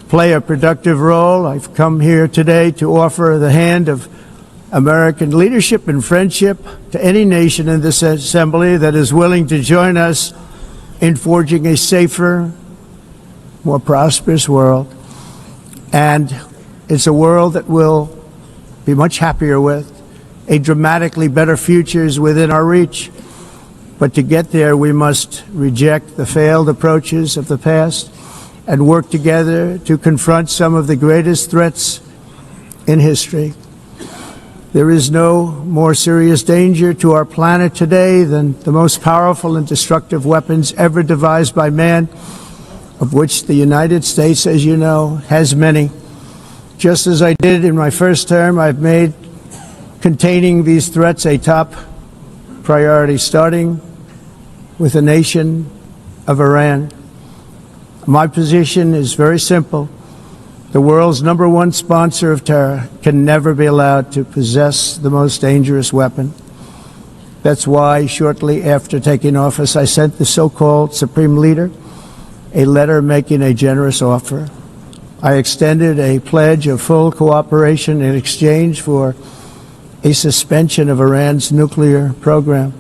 play a productive role, I've come here today to offer the hand of American leadership and friendship to any nation in this assembly that is willing to join us in forging a safer, more prosperous world. And it's a world that we'll be much happier with. A dramatically better future is within our reach. But to get there, we must reject the failed approaches of the past and work together to confront some of the greatest threats in history. There is no more serious danger to our planet today than the most powerful and destructive weapons ever devised by man, of which the United States, as you know, has many. Just as I did in my first term, I've made containing these threats a top priority, starting with the nation of Iran. My position is very simple. The world's #1 sponsor of terror can never be allowed to possess the most dangerous weapon. That's why, shortly after taking office, I sent the so-called Supreme Leader a letter making a generous offer. I extended a pledge of full cooperation in exchange for a suspension of Iran's nuclear program.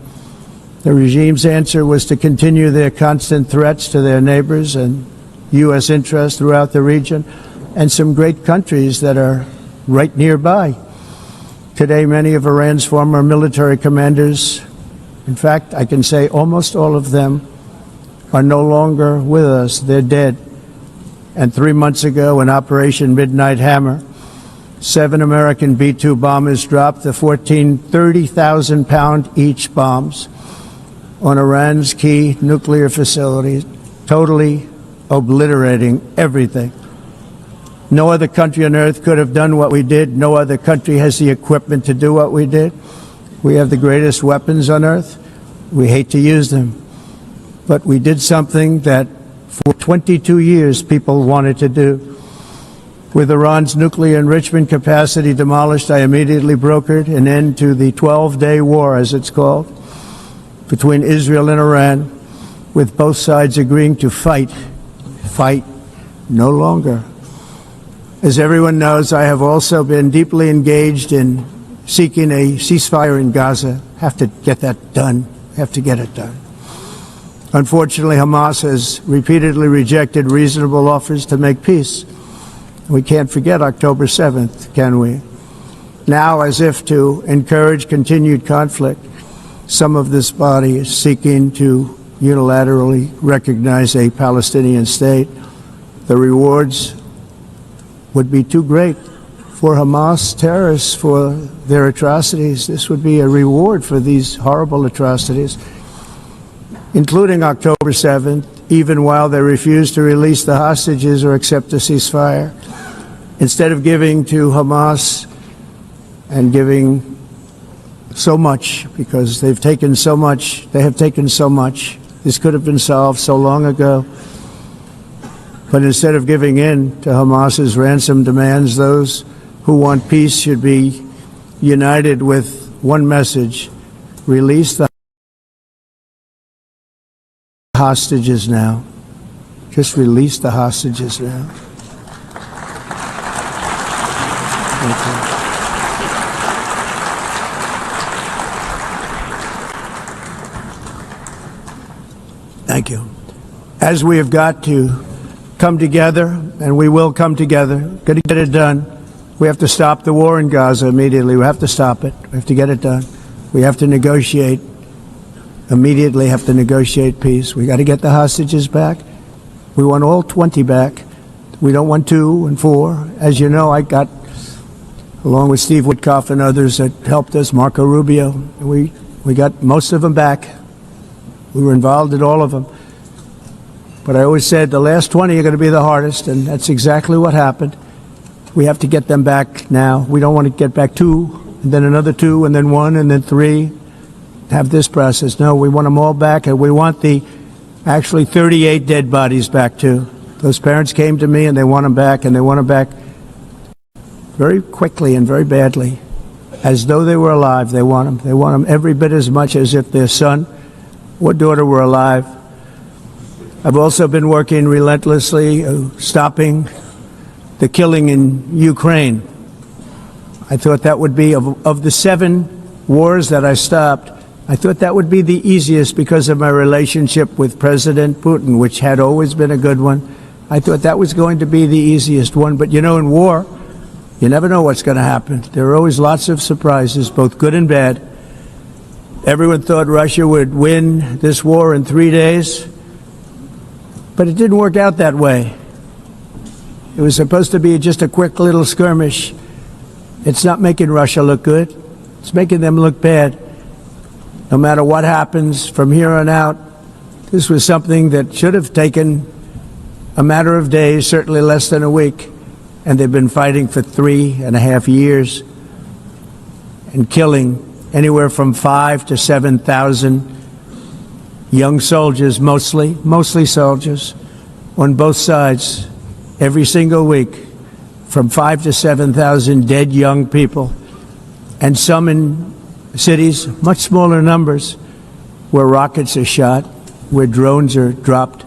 The regime's answer was to continue their constant threats to their neighbors and U.S. interests throughout the region and some great countries that are right nearby. Today, many of Iran's former military commanders, in fact, I can say almost all of them, are no longer with us. They're dead. And 3 months ago, in Operation Midnight Hammer, 7 American B-2 bombers dropped the 14 30,000-pound each bombs on Iran's key nuclear facilities, totally obliterating everything. No other country on earth could have done what we did. No other country has the equipment to do what we did. We have the greatest weapons on earth. We hate to use them. But we did something that for 22 years people wanted to do. With Iran's nuclear enrichment capacity demolished, I immediately brokered an end to the 12-day war, as it's called, between Israel and Iran, with both sides agreeing to fight no longer. As everyone knows, I have also been deeply engaged in seeking a ceasefire in Gaza. Have to get that done. Have to get it done. Unfortunately, Hamas has repeatedly rejected reasonable offers to make peace. We can't forget October 7th, can we? Now, as if to encourage continued conflict, some of this body is seeking to unilaterally recognize a Palestinian state. The rewards would be too great for Hamas terrorists for their atrocities. This would be a reward for these horrible atrocities, including October 7th, even while they refuse to release the hostages or accept a ceasefire. Instead of giving to Hamas and giving so much, because they have taken so much, this could have been solved so long ago. But instead of giving in to Hamas's ransom demands, those who want peace should be united with one message: release the hostages now. Just release the hostages now. Thank you. As we have got to come together, and we will come together, got to get it done. We have to stop the war in Gaza immediately. We have to stop it. We have to get it done. We have to negotiate. Immediately have to negotiate peace. We got to get the hostages back. We want all 20 back. We don't want 2 and 4. As you know, I got, along with Steve Witkoff and others that helped us, Marco Rubio, we got most of them back. We were involved in all of them. But I always said the last 20 are going to be the hardest, and that's exactly what happened. We have to get them back now. We don't want to get back 2, and then another 2, and then 1, and then 3. Have this process. No, we want them all back, and we want the actually 38 dead bodies back too. Those parents came to me, and they want them back, and they want them back very quickly and very badly, as though they were alive. They want them. They want them every bit as much as if their son or daughter were alive. I've also been working relentlessly, stopping the killing in Ukraine. I thought that would be, of the 7 wars that I stopped, I thought that would be the easiest because of my relationship with President Putin, which had always been a good one. I thought that was going to be the easiest one. But you know, in war, you never know what's going to happen. There are always lots of surprises, both good and bad. Everyone thought Russia would win this war in 3 days. But it didn't work out that way. It was supposed to be just a quick little skirmish. It's not making Russia look good. It's making them look bad. No matter what happens from here on out, this was something that should have taken a matter of days, certainly less than a week. And they've been fighting for 3.5 years and killing anywhere from 5,000 to 7,000 young soldiers, mostly soldiers, on both sides, every single week, from 5,000 to 7,000 dead young people, and some in cities, much smaller numbers, where rockets are shot, where drones are dropped.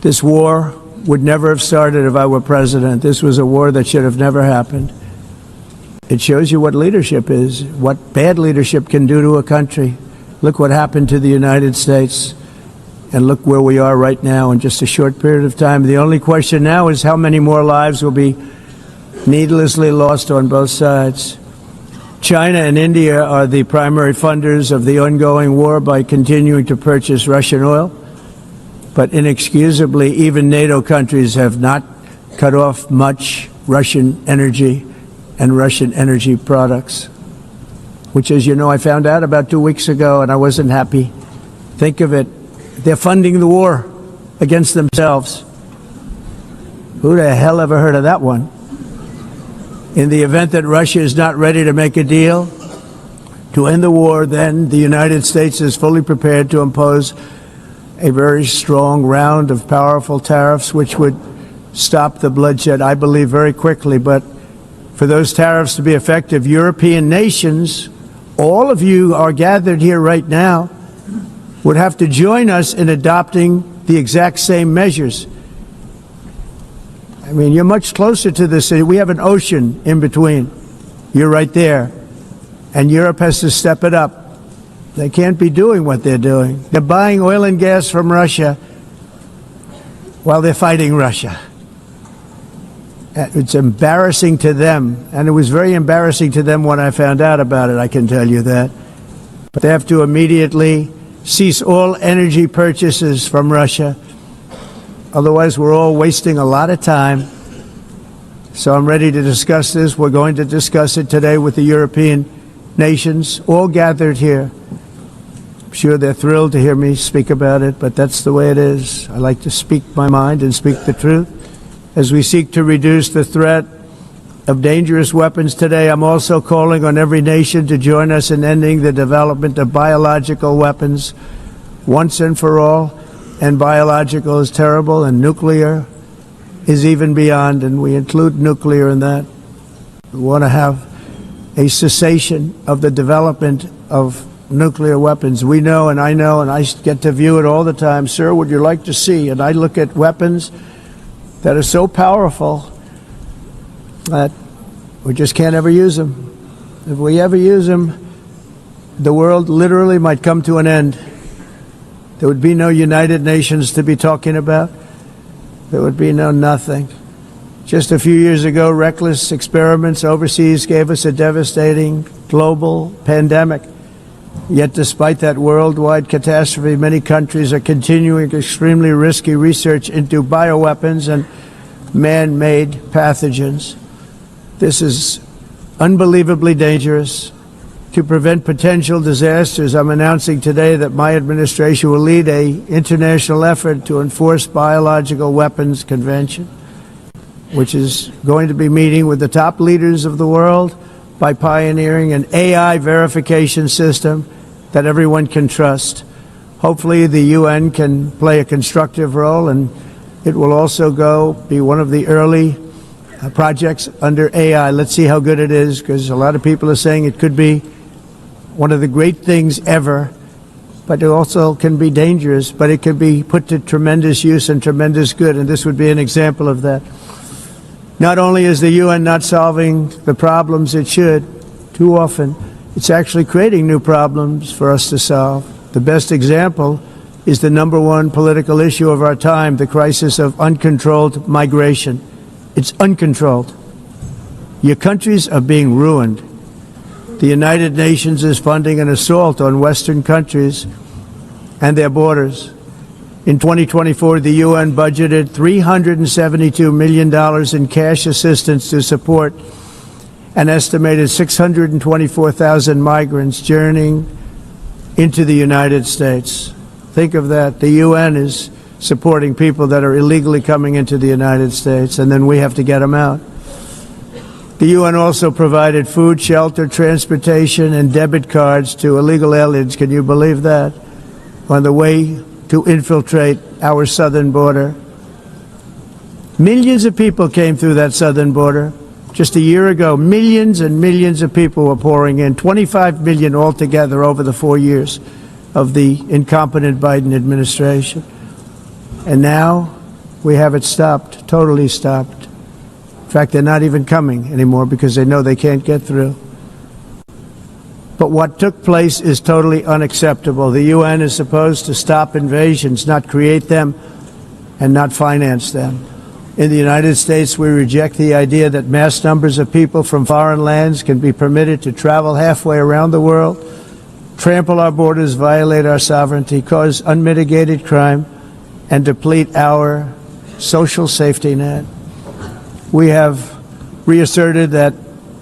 This war would never have started if I were president. This was a war that should have never happened. It shows you what leadership is, what bad leadership can do to a country. Look what happened to the United States, and look where we are right now in just a short period of time. The only question now is how many more lives will be needlessly lost on both sides. China and India are the primary funders of the ongoing war by continuing to purchase Russian oil. But inexcusably, even NATO countries have not cut off much Russian energy and Russian energy products, which, as you know, I found out about 2 weeks ago, and I wasn't happy. Think of it. They're funding the war against themselves. Who the hell ever heard of that one? In the event that Russia is not ready to make a deal to end the war, then the United States is fully prepared to impose a very strong round of powerful tariffs, which would stop the bloodshed, I believe, very quickly. But for those tariffs to be effective, European nations, all of you are gathered here right now, would have to join us in adopting the exact same measures. I mean, you're much closer to this. We have an ocean in between. You're right there. And Europe has to step it up. They can't be doing what they're doing. They're buying oil and gas from Russia while they're fighting Russia. It's embarrassing to them. And it was very embarrassing to them when I found out about it, I can tell you that. But they have to immediately cease all energy purchases from Russia. Otherwise, we're all wasting a lot of time. So I'm ready to discuss this. We're going to discuss it today with the European nations, all gathered here. I'm sure they're thrilled to hear me speak about it, but that's the way it is. I like to speak my mind and speak the truth. As we seek to reduce the threat of dangerous weapons today, I'm also calling on every nation to join us in ending the development of biological weapons once and for all. And biological is terrible, and nuclear is even beyond, and we include nuclear in that. We want to have a cessation of the development of nuclear weapons. We know, and I get to view it all the time. Sir, would you like to see? And I look at weapons that are so powerful that we just can't ever use them. If we ever use them, the world literally might come to an end. There would be no United Nations to be talking about. There would be no nothing. Just a few years ago, reckless experiments overseas gave us a devastating global pandemic. Yet despite that worldwide catastrophe, many countries are continuing extremely risky research into bioweapons and man-made pathogens. This is unbelievably dangerous. To prevent potential disasters, I'm announcing today that my administration will lead an international effort to enforce biological weapons convention, which is going to be meeting with the top leaders of the world by pioneering an AI verification system that everyone can trust. Hopefully the UN can play a constructive role, and it will also be one of the early projects under AI. Let's see how good it is, because a lot of people are saying it could be one of the great things ever, but it also can be dangerous, but it can be put to tremendous use and tremendous good, and this would be an example of that. Not only is the UN not solving the problems it should, too often, it's actually creating new problems for us to solve. The best example is the number one political issue of our time, the crisis of uncontrolled migration. It's uncontrolled. Your countries are being ruined. The United Nations is funding an assault on Western countries and their borders. In 2024, the UN budgeted $372 million in cash assistance to support an estimated 624,000 migrants journeying into the United States. Think of that. The UN is supporting people that are illegally coming into the United States, and then we have to get them out. The UN also provided food, shelter, transportation, and debit cards to illegal aliens. Can you believe that? On the way to infiltrate our southern border. Millions of people came through that southern border. Just a year ago, millions and millions of people were pouring in, 25 million altogether over the 4 years of the incompetent Biden administration. And now we have it stopped, totally stopped. In fact, they're not even coming anymore because they know they can't get through. But what took place is totally unacceptable. The UN is supposed to stop invasions, not create them and not finance them. In the United States, we reject the idea that mass numbers of people from foreign lands can be permitted to travel halfway around the world, trample our borders, violate our sovereignty, cause unmitigated crime, and deplete our social safety net. We have reasserted that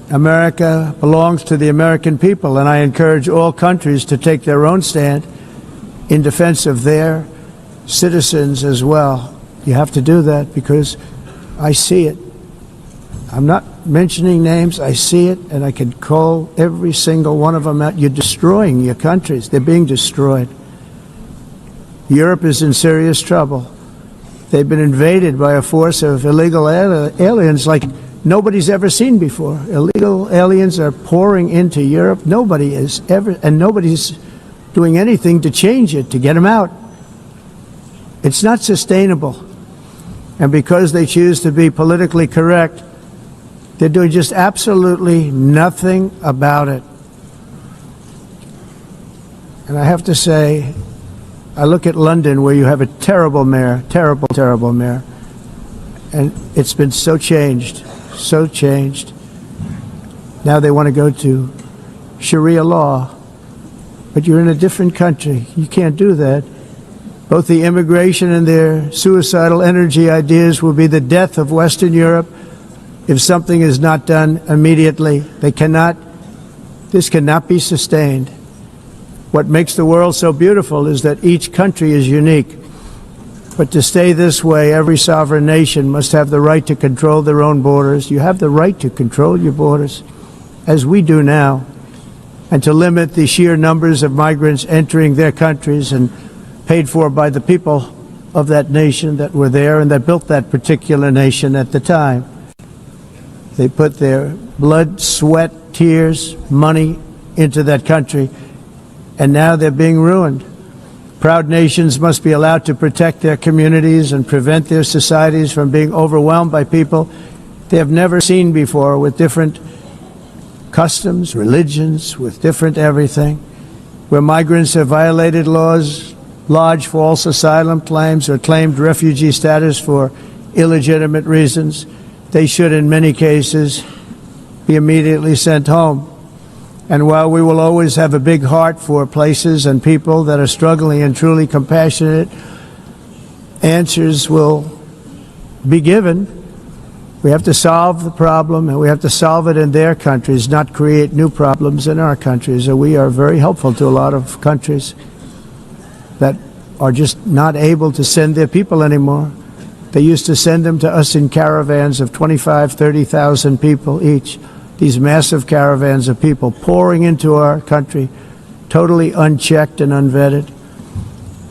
America belongs to the American people, and I encourage all countries to take their own stand in defense of their citizens as well. You have to do that because I see it. I'm not mentioning names. I see it, and I can call every single one of them out. You're destroying your countries. They're being destroyed. Europe is in serious trouble. They've been invaded by a force of illegal aliens like nobody's ever seen before. Illegal aliens are pouring into Europe. Nobody is ever, and nobody's doing anything to change it, to get them out. It's not sustainable. And because they choose to be politically correct, they're doing just absolutely nothing about it. And I have to say, I look at London where you have a terrible mayor, terrible, terrible mayor. And it's been so changed, so changed. Now they want to go to Sharia law. But you're in a different country. You can't do that. Both the immigration and their suicidal energy ideas will be the death of Western Europe if something is not done immediately. This cannot be sustained. What makes the world so beautiful is that each country is unique. But to stay this way, every sovereign nation must have the right to control their own borders. You have the right to control your borders, as we do now, and to limit the sheer numbers of migrants entering their countries and paid for by the people of that nation that were there and that built that particular nation at the time. They put their blood, sweat, tears, money into that country, and now they're being ruined. Proud nations must be allowed to protect their communities and prevent their societies from being overwhelmed by people they have never seen before, with different customs, religions, with different everything. Where migrants have violated laws, lodged false asylum claims, or claimed refugee status for illegitimate reasons, they should, in many cases, be immediately sent home. And while we will always have a big heart for places and people that are struggling and truly compassionate, answers will be given. We have to solve the problem, and we have to solve it in their countries, not create new problems in our countries. And we are very helpful to a lot of countries that are just not able to send their people anymore. They used to send them to us in caravans of 25,000, 30,000 people each. These massive caravans of people pouring into our country, totally unchecked and unvetted.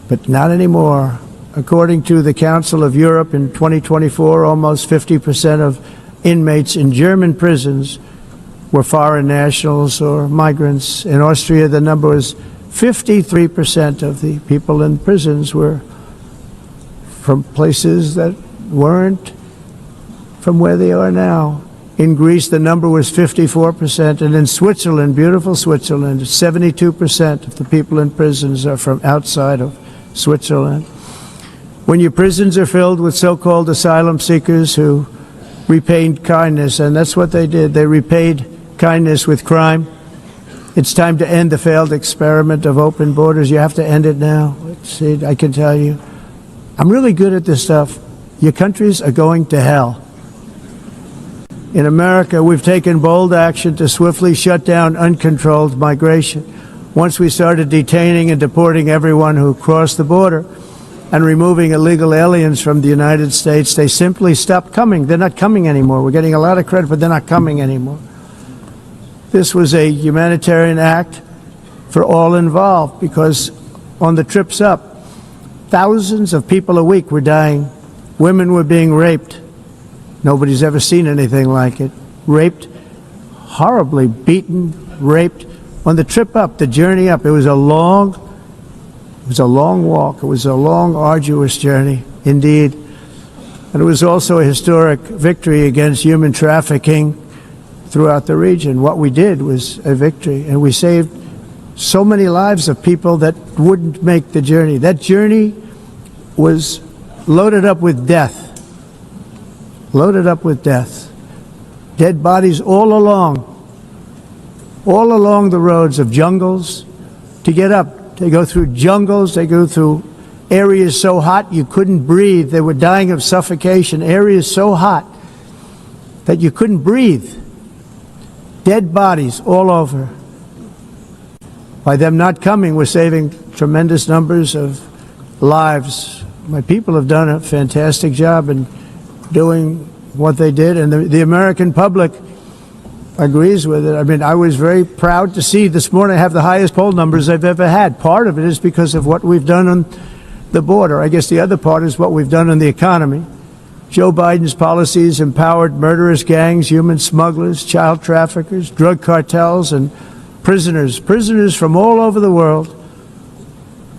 But not anymore. According to the Council of Europe in 2024, almost 50% of inmates in German prisons were foreign nationals or migrants. In Austria, the number was 53% of the people in prisons were from places that weren't from where they are now. In Greece, the number was 54%, and in Switzerland, beautiful Switzerland, 72% of the people in prisons are from outside of Switzerland. When your prisons are filled with so-called asylum seekers who repaid kindness, and that's what they did, they repaid kindness with crime, it's time to end the failed experiment of open borders. You have to end it now. See, I can tell you, I'm really good at this stuff. Your countries are going to hell. In America, we've taken bold action to swiftly shut down uncontrolled migration. Once we started detaining and deporting everyone who crossed the border and removing illegal aliens from the United States, they simply stopped coming. They're not coming anymore. We're getting a lot of credit, but they're not coming anymore. This was a humanitarian act for all involved, because on the trips up, thousands of people a week were dying. Women were being raped. Nobody's ever seen anything like it. raped, horribly beaten, raped. On the trip up, the journey up, it was a long walk. It was a long, arduous journey, indeed. And it was also a historic victory against human trafficking throughout the region. What we did was a victory, and we saved so many lives of people that wouldn't make the journey. That journey was loaded up with death. Loaded up with death. Dead bodies all along the roads of jungles to get up. They go through jungles, they go through areas so hot you couldn't breathe. They were dying of suffocation. Areas so hot that you couldn't breathe. Dead bodies all over. By them not coming, we're saving tremendous numbers of lives. My people have done a fantastic job in doing what they did, and the American public agrees with it. I mean, I was very proud to see this morning I have the highest poll numbers I've ever had. Part of it is because of what we've done on the border. I guess the other part is what we've done on the economy. Joe Biden's policies empowered murderous gangs, human smugglers, child traffickers, drug cartels, and prisoners from all over the world.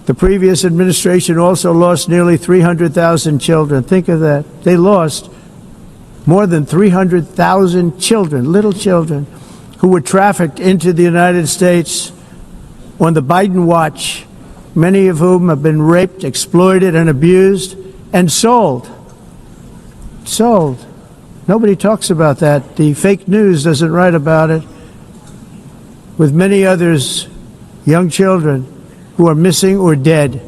The previous administration also lost nearly 300,000 children. Think of that. They lost more than 300,000 children, little children, who were trafficked into the United States on the Biden watch, many of whom have been raped, exploited, and abused, and sold. Sold. Nobody talks about that. The fake news doesn't write about it. With many others, young children who are missing or dead.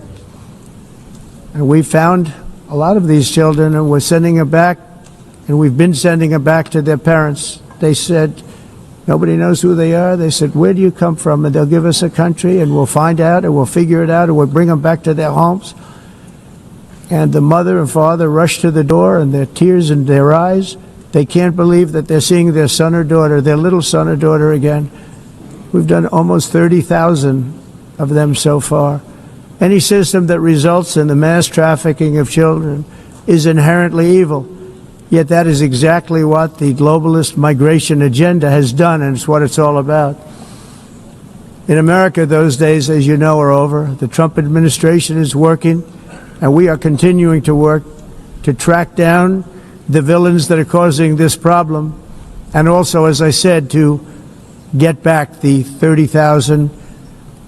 And we found a lot of these children, and we're sending them back, and we've been sending them back to their parents. They said, nobody knows who they are. They said, where do you come from? And they'll give us a country, and we'll find out, and we'll figure it out, and we'll bring them back to their homes. And the mother and father rush to the door, and their tears in their eyes. They can't believe that they're seeing their son or daughter, their little son or daughter again. We've done almost 30,000 of them so far. Any system that results in the mass trafficking of children is inherently evil. Yet that is exactly what the globalist migration agenda has done, and it's what it's all about. In America, those days, as you know, are over. The Trump administration is working, and we are continuing to work to track down the villains that are causing this problem, and also, as I said, to get back the 30,000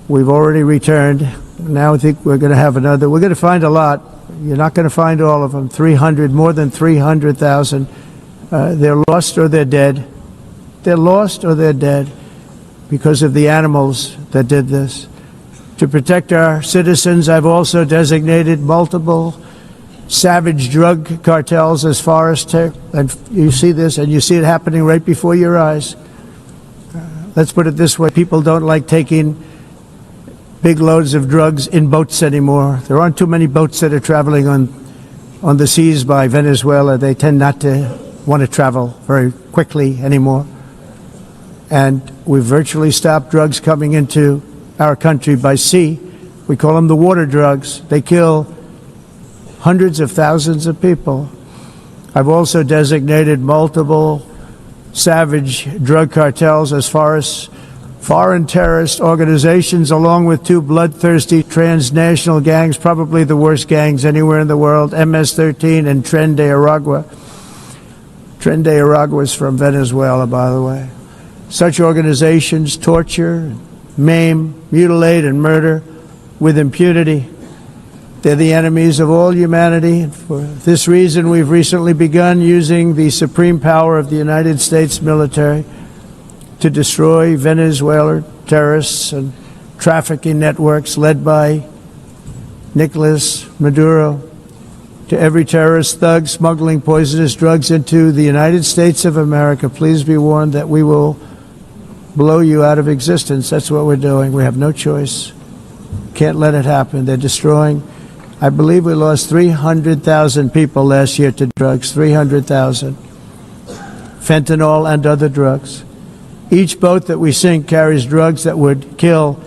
we've already returned. Now I think we're going to have another. We're going to find a lot. You're not going to find all of them. 300, more than 300,000. They're lost or they're dead. They're lost or they're dead because of the animals that did this. To protect our citizens, I've also designated multiple savage drug cartels as forest. And you see this, and you see it happening right before your eyes. Let's put it this way. People don't like taking big loads of drugs in boats anymore. There aren't too many boats that are traveling on the seas by Venezuela. They tend not to want to travel very quickly anymore. And we've virtually stopped drugs coming into our country by sea. We call them the water drugs. They kill hundreds of thousands of people. I've also designated multiple savage drug cartels as far as foreign terrorist organizations, along with two bloodthirsty transnational gangs, probably the worst gangs anywhere in the world, MS-13 and Tren de Aragua. Tren de Aragua is from Venezuela, by the way. Such organizations torture, maim, mutilate, and murder with impunity. They're the enemies of all humanity. And for this reason, we've recently begun using the supreme power of the United States military to destroy Venezuelan terrorists and trafficking networks led by Nicolas Maduro. To every terrorist thug smuggling poisonous drugs into the United States of America, please be warned that we will blow you out of existence. That's what we're doing. We have no choice. Can't let it happen. They're destroying. I believe we lost 300,000 people last year to drugs, 300,000. Fentanyl and other drugs. Each boat that we sink carries drugs that would kill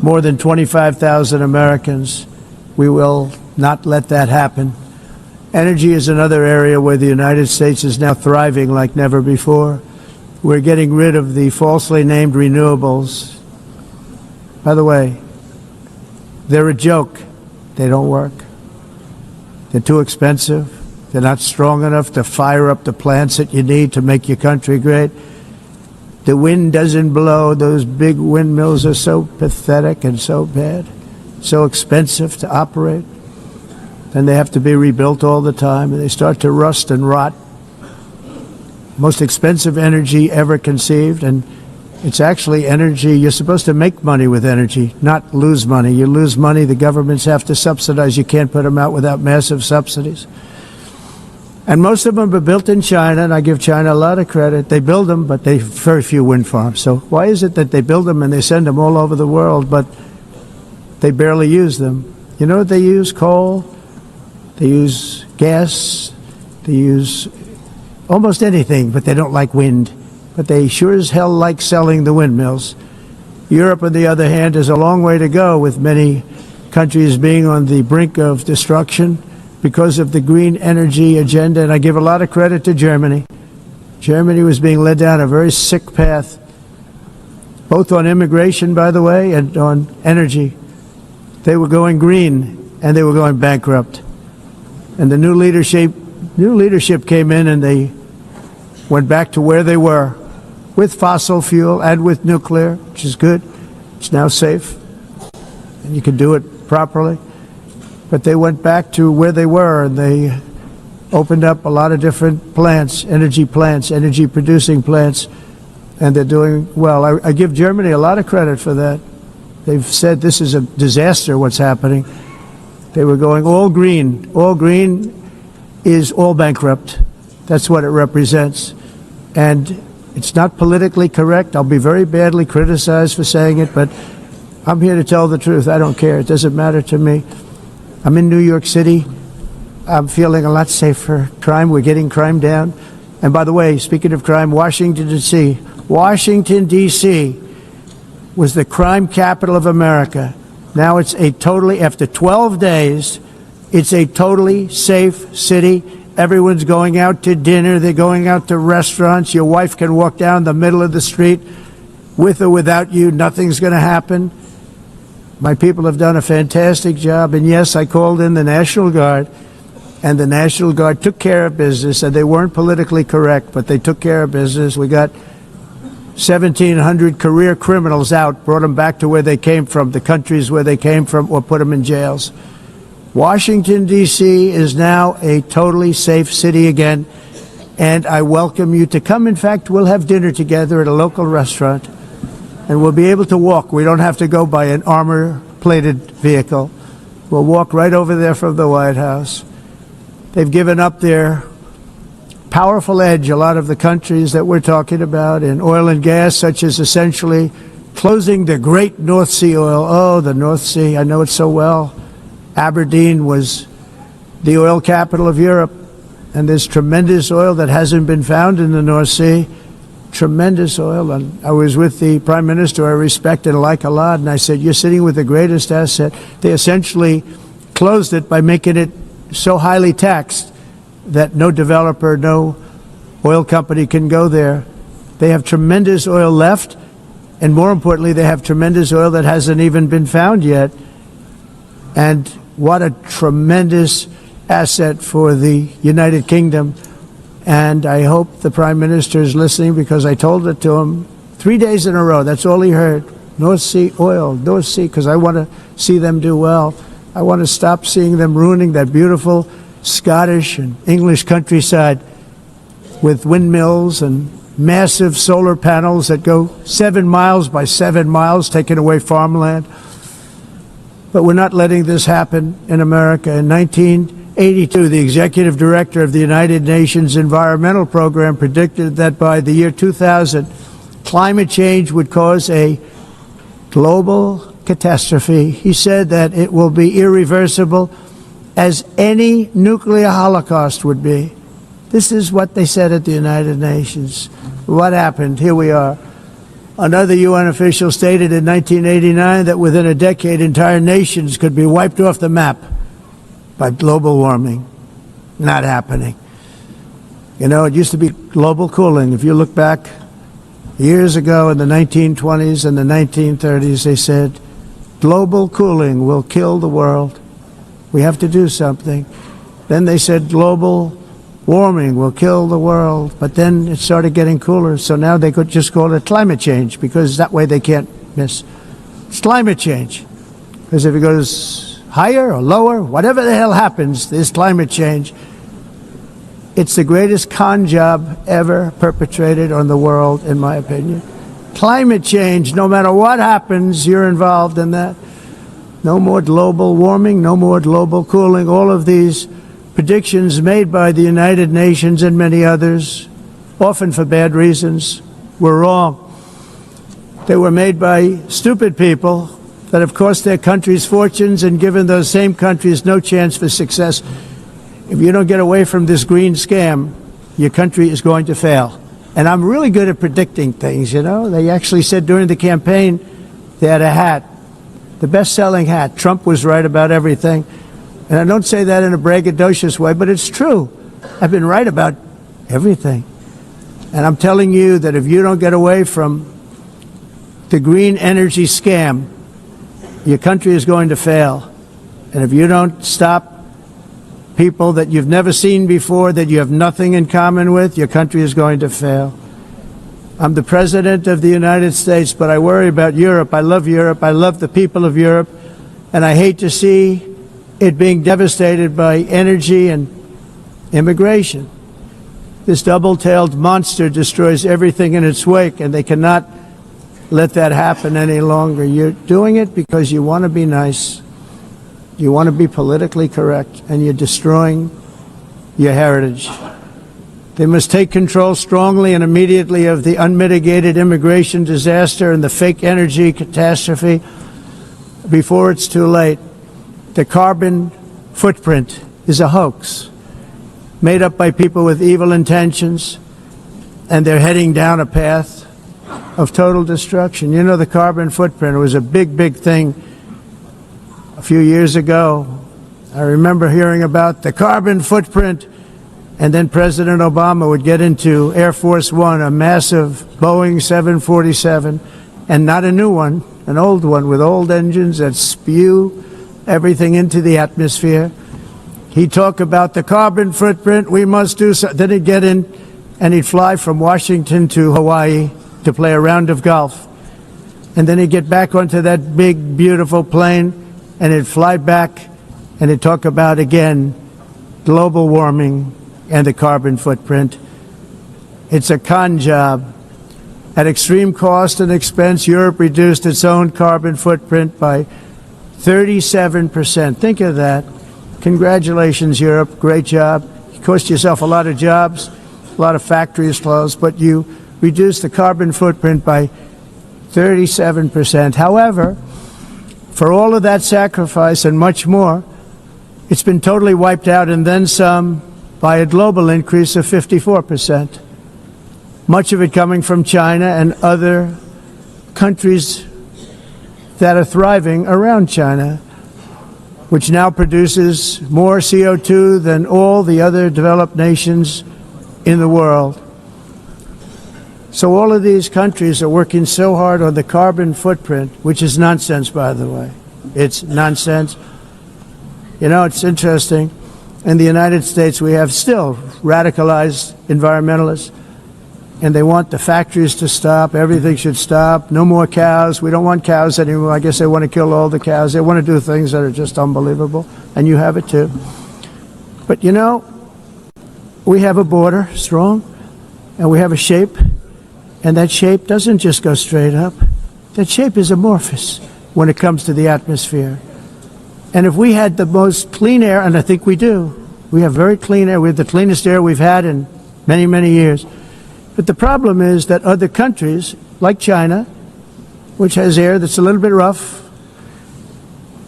more than 25,000 Americans. We will not let that happen. Energy is another area where the United States is now thriving like never before. We're getting rid of the falsely named renewables. By the way, they're a joke. They don't work. They're too expensive. They're not strong enough to fire up the plants that you need to make your country great. The wind doesn't blow. Those big windmills are so pathetic and so bad, so expensive to operate. And they have to be rebuilt all the time, and they start to rust and rot. Most expensive energy ever conceived, and it's actually energy. You're supposed to make money with energy, not lose money. You lose money, the governments have to subsidize. You can't put them out without massive subsidies. And most of them are built in China, and I give China a lot of credit. They build them, but they have very few wind farms. So why is it that they build them and they send them all over the world, but they barely use them? You know what they use? Coal. They use gas. They use almost anything, but they don't like wind. But they sure as hell like selling the windmills. Europe, on the other hand, has a long way to go, with many countries being on the brink of destruction because of the green energy agenda. And I give a lot of credit to Germany. Germany was being led down a very sick path, both on immigration, by the way, and on energy. They were going green, and they were going bankrupt. And the new leadership came in, and they went back to where they were, with fossil fuel and with nuclear, which is good. It's now safe, and you can do it properly. But they went back to where they were, and they opened up a lot of different plants, energy producing plants, and they're doing well. I give Germany a lot of credit for that. They've said this is a disaster, what's happening. They were going all green. All green is all bankrupt. That's what it represents. And it's not politically correct. I'll be very badly criticized for saying it, but I'm here to tell the truth. I don't care. It doesn't matter to me. I'm in New York City. I'm feeling a lot safer. Crime, we're getting crime down. And by the way, speaking of crime, Washington, D.C. Washington, D.C. was the crime capital of America. Now it's after 12 days, it's a totally safe city. Everyone's going out to dinner. They're going out to restaurants. Your wife can walk down the middle of the street with or without you. Nothing's going to happen. My people have done a fantastic job. And yes, I called in the National Guard, and the National Guard took care of business, and they weren't politically correct, but they took care of business. We got 1,700 career criminals out, brought them back to where they came from, the countries where they came from, or put them in jails. Washington, D.C. is now a totally safe city again, and I welcome you to come. In fact, we'll have dinner together at a local restaurant, and we'll be able to walk. We don't have to go by an armor-plated vehicle. We'll walk right over there from the White House. They've given up their powerful edge, a lot of the countries that we're talking about, in oil and gas, such as essentially closing the great North Sea oil. Oh, the North Sea, I know it so well. Aberdeen was the oil capital of Europe, and there's tremendous oil that hasn't been found in the North Sea. Tremendous oil. And I was with the Prime Minister I respect and like a lot, and I said, you're sitting with the greatest asset. They essentially closed it by making it so highly taxed that no developer, no oil company can go there. They have tremendous oil left, and more importantly, they have tremendous oil that hasn't even been found yet. And what a tremendous asset for the United Kingdom. And I hope the Prime Minister is listening, because I told it to him 3 days in a row. That's all he heard. North Sea oil, North Sea, because I want to see them do well. I want to stop seeing them ruining that beautiful Scottish and English countryside with windmills and massive solar panels that go 7 miles by 7 miles, taking away farmland. But we're not letting this happen in America. In 1982, the executive director of the United Nations Environmental Program predicted that by the year 2000, climate change would cause a global catastrophe. He said that it will be irreversible, as any nuclear holocaust would be. This is what they said at the United Nations. What happened? Here we are. Another UN official stated in 1989 that within a decade, entire nations could be wiped off the map by global warming. Not happening. You know, it used to be global cooling. If you look back Years ago in the 1920s and the 1930s, they said, global cooling will kill the world. We have to do something. Then they said global warming will kill the world, but then it started getting cooler, so now they could just call it climate change, because that way they can't miss. It's climate change, because if it goes higher or lower, whatever the hell happens, there's climate change. It's the greatest con job ever perpetrated on the world, in my opinion. Climate change, no matter what happens, you're involved in that. No more global warming, no more global cooling. All of these predictions made by the United Nations and many others, often for bad reasons, were wrong. They were made by stupid people that have cost their countries fortunes and given those same countries no chance for success. If you don't get away from this green scam, your country is going to fail. And I'm really good at predicting things, you know. They actually said during the campaign they had a hat, the best-selling hat. Trump was right about everything. And I don't say that in a braggadocious way, but it's true. I've been right about everything. And I'm telling you that if you don't get away from the green energy scam, your country is going to fail. And if you don't stop people that you've never seen before, that you have nothing in common with, your country is going to fail. I'm the President of the United States, but I worry about Europe. I love Europe. I love the people of Europe. And I hate to see it being devastated by energy and immigration. This double-tailed monster destroys everything in its wake, and they cannot let that happen any longer. You're doing it because you want to be nice. You want to be politically correct, and you're destroying your heritage. They must take control strongly and immediately of the unmitigated immigration disaster and the fake energy catastrophe before it's too late. The carbon footprint is a hoax made up by people with evil intentions, and they're heading down a path of total destruction. You know, the carbon footprint was a big, big thing a few years ago. I remember hearing about the carbon footprint, and then President Obama would get into Air Force One, a massive Boeing 747, and not a new one, an old one with old engines that spew everything into the atmosphere. He'd talk about the carbon footprint, we must do so. Then he'd get in and he'd fly from Washington to Hawaii to play a round of golf. And then he'd get back onto that big, beautiful plane and he'd fly back and he'd talk about, again, global warming and the carbon footprint. It's a con job. At extreme cost and expense, Europe reduced its own carbon footprint by 37%. Think of that. Congratulations, Europe. Great job. You cost yourself a lot of jobs, a lot of factories closed, but you reduced the carbon footprint by 37%. However, for all of that sacrifice and much more, it's been totally wiped out and then some by a global increase of 54%. Much of it coming from China and other countries that are thriving around China, which now produces more CO2 than all the other developed nations in the world. So all of these countries are working so hard on the carbon footprint, which is nonsense, by the way. It's nonsense. You know, it's interesting. In the United States, we have still radicalized environmentalists, and they want the factories to stop. Everything should stop. No more cows. We don't want cows anymore. I guess they want to kill all the cows. They want to do things that are just unbelievable, and you have it too. But you know, we have a border, strong, and we have a shape, and that shape doesn't just go straight up. That shape is amorphous when it comes to the atmosphere. And if we had the most clean air, and I think we do, we have very clean air. We have the cleanest air we've had in many, many years. But the problem is that other countries, like China, which has air that's a little bit rough,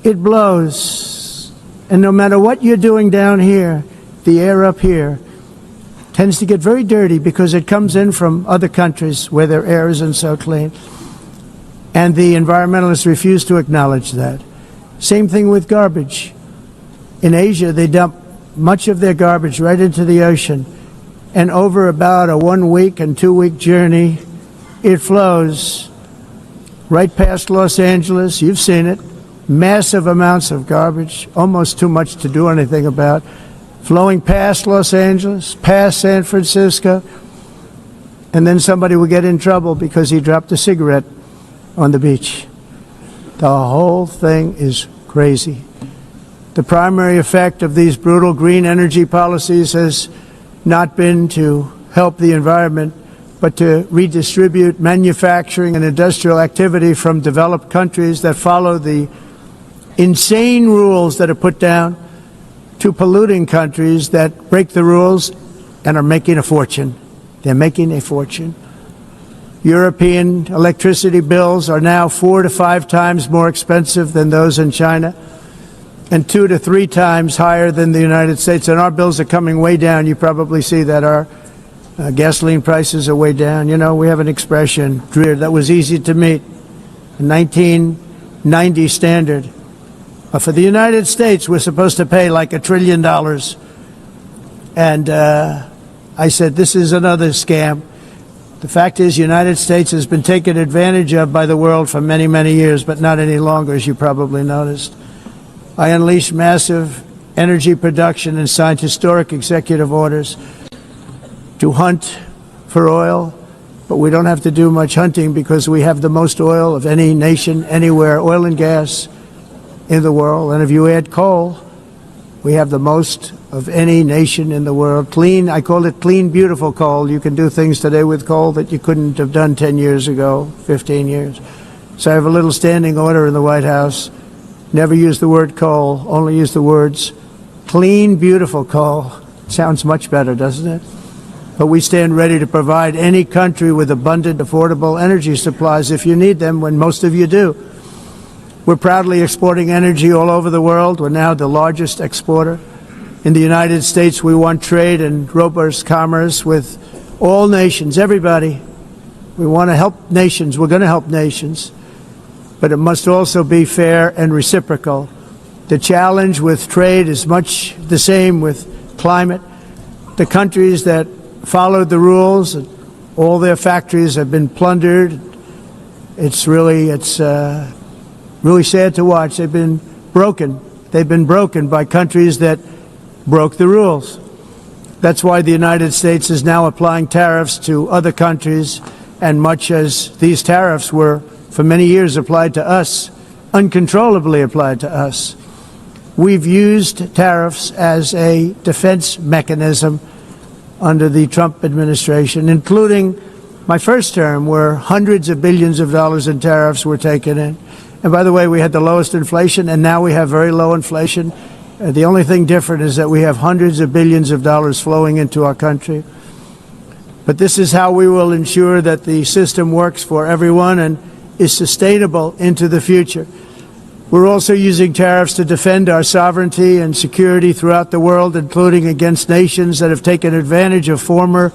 it blows. And no matter what you're doing down here, the air up here tends to get very dirty because it comes in from other countries where their air isn't so clean. And the environmentalists refuse to acknowledge that. Same thing with garbage. In Asia, they dump much of their garbage right into the ocean. And over about a 1 week and 2 week journey, It flows right past Los Angeles. You've seen it. Massive amounts of garbage, almost too much to do anything about, flowing past Los Angeles, past San Francisco, and then somebody will get in trouble because he dropped a cigarette on the beach. The whole thing is crazy. The primary effect of these brutal green energy policies has not been to help the environment, but to redistribute manufacturing and industrial activity from developed countries that follow the insane rules that are put down to polluting countries that break the rules and are making a fortune. They're making a fortune. European electricity bills are now 4 to 5 times more expensive than those in China, and 2 to 3 times higher than the United States. And our bills are coming way down. You probably see that our gasoline prices are way down. You know, we have an expression that was easy to meet, a 1990 standard. For the United States, we're supposed to pay like $1 trillion. And I said, this is another scam. The fact is, the United States has been taken advantage of by the world for many, many years, but not any longer, as you probably noticed. I unleashed massive energy production and signed historic executive orders to hunt for oil, but we don't have to do much hunting because we have the most oil of any nation anywhere, oil and gas in the world. And if you add coal, we have the most of any nation in the world. Clean, I call it clean, beautiful coal. You can do things today with coal that you couldn't have done 10 years ago, 15 years. So I have a little standing order in the White House. Never use the word coal, only use the words clean, beautiful coal. Sounds much better, doesn't it? But we stand ready to provide any country with abundant, affordable energy supplies if you need them, when most of you do. We're proudly exporting energy all over the world. We're now the largest exporter. In the United States, we want trade and robust commerce with all nations, everybody. We want to help nations. We're going to help nations. But it must also be fair and reciprocal. The challenge with trade is much the same with climate. The countries that followed the rules, all their factories have been plundered. It's really sad to watch. They've been broken. They've been broken by countries that broke the rules. That's why the United States is now applying tariffs to other countries, and much as these tariffs were for many years applied to us, uncontrollably applied to us. We've used tariffs as a defense mechanism under the Trump administration, including my first term, where hundreds of billions of dollars in tariffs were taken in. And by the way, we had the lowest inflation, and now we have very low inflation. The only thing different is that we have hundreds of billions of dollars flowing into our country. But this is how we will ensure that the system works for everyone and is sustainable into the future. We're also using tariffs to defend our sovereignty and security throughout the world, including against nations that have taken advantage of former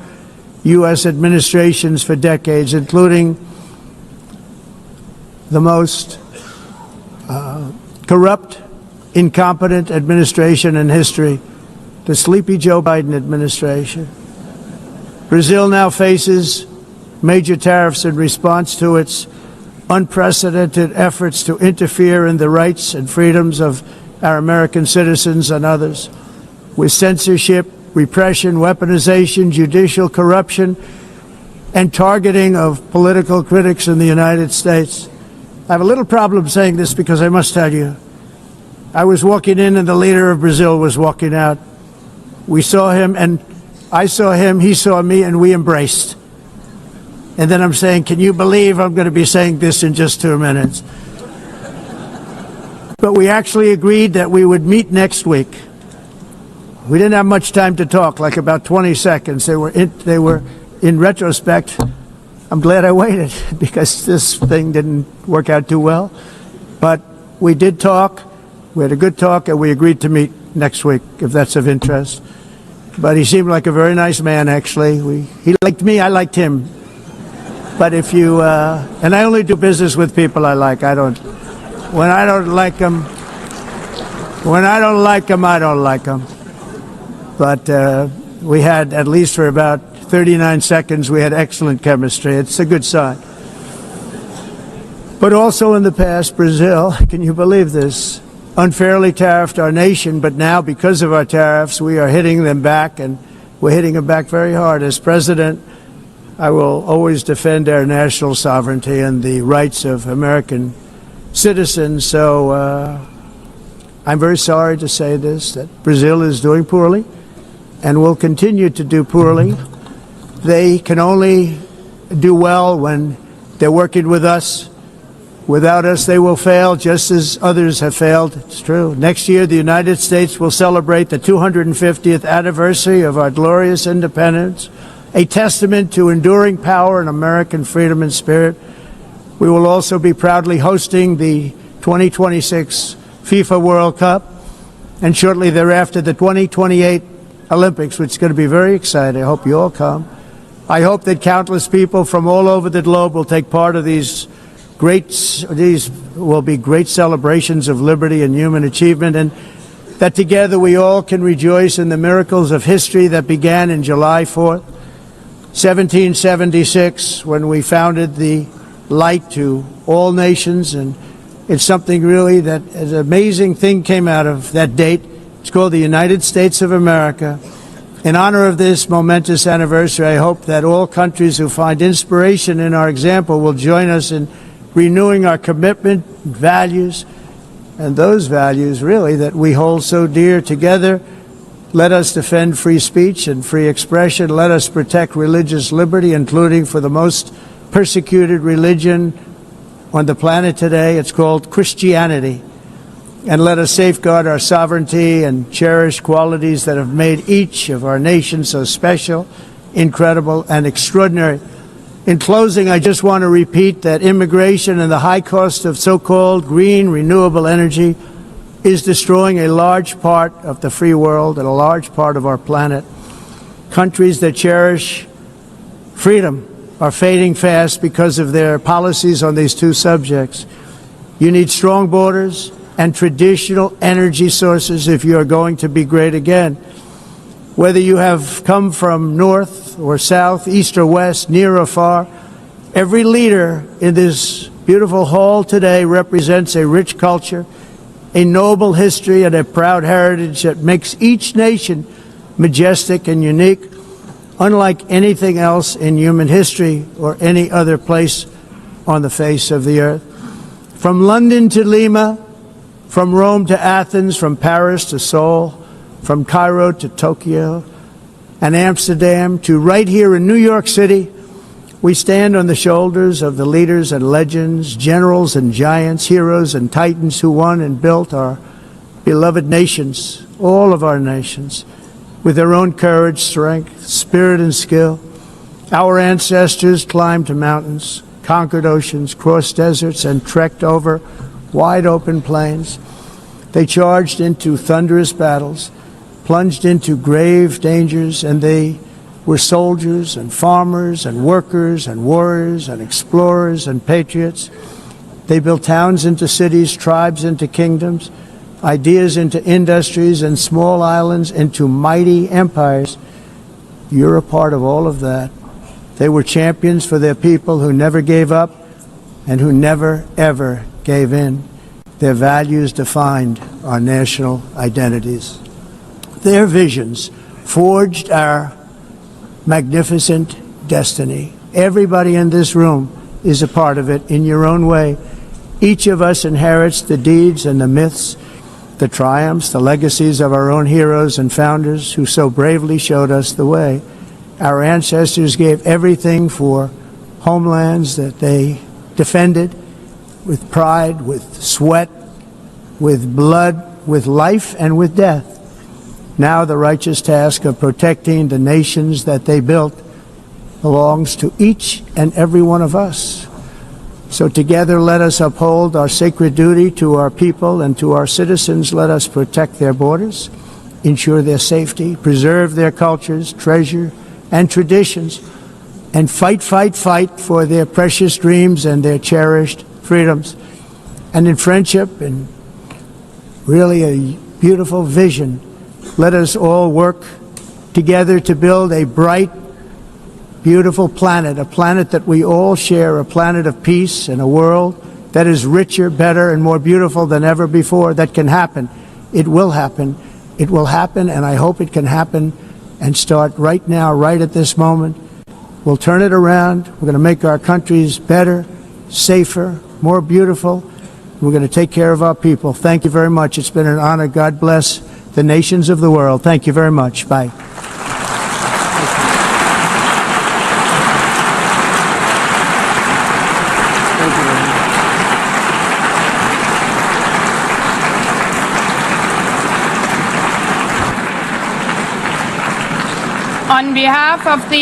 U.S. administrations for decades, including the most corrupt, incompetent administration in history, the sleepy Joe Biden administration. Brazil now faces major tariffs in response to its unprecedented efforts to interfere in the rights and freedoms of our American citizens and others, with censorship, repression, weaponization, judicial corruption, and targeting of political critics in the United States. I have a little problem saying this because I must tell you, I was walking in and the leader of Brazil was walking out. We saw him and I saw him, he saw me, and we embraced. And then I'm saying, can you believe I'm going to be saying this in just 2 minutes? But we actually agreed that we would meet next week. We didn't have much time to talk, like about 20 seconds. They were in retrospect, I'm glad I waited because this thing didn't work out too well. But we did talk. We had a good talk, and we agreed to meet next week, if that's of interest. But he seemed like a very nice man, actually. He liked me, I liked him. But if you, and I only do business with people I like. When I don't like them, I don't like them. But we had, at least for about 39 seconds, we had excellent chemistry. It's a good sign. But also in the past, Brazil, can you believe this, unfairly tariffed our nation, but now because of our tariffs, we are hitting them back, and we're hitting them back very hard. As president, I will always defend our national sovereignty and the rights of American citizens. So I'm very sorry to say this, that Brazil is doing poorly and will continue to do poorly. They can only do well when they're working with us. Without us, they will fail, just as others have failed. It's true. Next year, the United States will celebrate the 250th anniversary of our glorious independence, a testament to enduring power and American freedom and spirit. We will also be proudly hosting the 2026 FIFA World Cup, and shortly thereafter, the 2028 Olympics, which is going to be very exciting. I hope you all come. I hope that countless people from all over the globe will take part of these will be great celebrations of liberty and human achievement, and that together we all can rejoice in the miracles of history that began in July 4th, 1776, when we founded the light to all nations. And it's something really that an amazing thing came out of that date. It's called the United States of America. In honor of this momentous anniversary, I hope that all countries who find inspiration in our example will join us in renewing our commitment, values, and those values really that we hold so dear. Together, let us defend free speech and free expression. Let us protect religious liberty, including for the most persecuted religion on the planet today. It's called Christianity. And let us safeguard our sovereignty and cherish qualities that have made each of our nations so special, incredible, and extraordinary. In closing, I just want to repeat that immigration and the high cost of so-called green renewable energy is destroying a large part of the free world and a large part of our planet. Countries that cherish freedom are fading fast because of their policies on these two subjects. You need strong borders and traditional energy sources if you are going to be great again. Whether you have come from north or south, east or west, near or far, every leader in this beautiful hall today represents a rich culture, a noble history, and a proud heritage that makes each nation majestic and unique, unlike anything else in human history or any other place on the face of the earth. From London to Lima, from Rome to Athens, from Paris to Seoul, from Cairo to Tokyo and Amsterdam to right here in New York City, we stand on the shoulders of the leaders and legends, generals and giants, heroes and titans who won and built our beloved nations, all of our nations, with their own courage, strength, spirit, and skill. Our ancestors climbed mountains, conquered oceans, crossed deserts, and trekked over wide open plains. They charged into thunderous battles, plunged into grave dangers, and they were soldiers and farmers and workers and warriors and explorers and patriots. They built towns into cities, tribes into kingdoms, ideas into industries, and small islands into mighty empires. You're a part of all of that. They were champions for their people who never gave up and who never, ever gave in. Their values defined our national identities. Their visions forged our magnificent destiny. Everybody in this room is a part of it in your own way. Each of us inherits the deeds and the myths, the triumphs, the legacies of our own heroes and founders who so bravely showed us the way. Our ancestors gave everything for homelands that they defended with pride, with sweat, with blood, with life, and with death. Now the righteous task of protecting the nations that they built belongs to each and every one of us. So together let us uphold our sacred duty to our people and to our citizens. Let us protect their borders, ensure their safety, preserve their cultures, treasure, and traditions, and fight for their precious dreams and their cherished freedoms. And in friendship and really a beautiful vision, let us all work together to build a bright, beautiful planet, a planet that we all share, a planet of peace and a world that is richer, better, and more beautiful than ever before. That can happen. It will happen. It will happen, and I hope it can happen and start right now, right at this moment. We'll turn it around. We're going to make our countries better, safer, more beautiful. We're going to take care of our people. Thank you very much. It's been an honor. God bless the nations of the world. Thank you very much. Bye. On behalf of the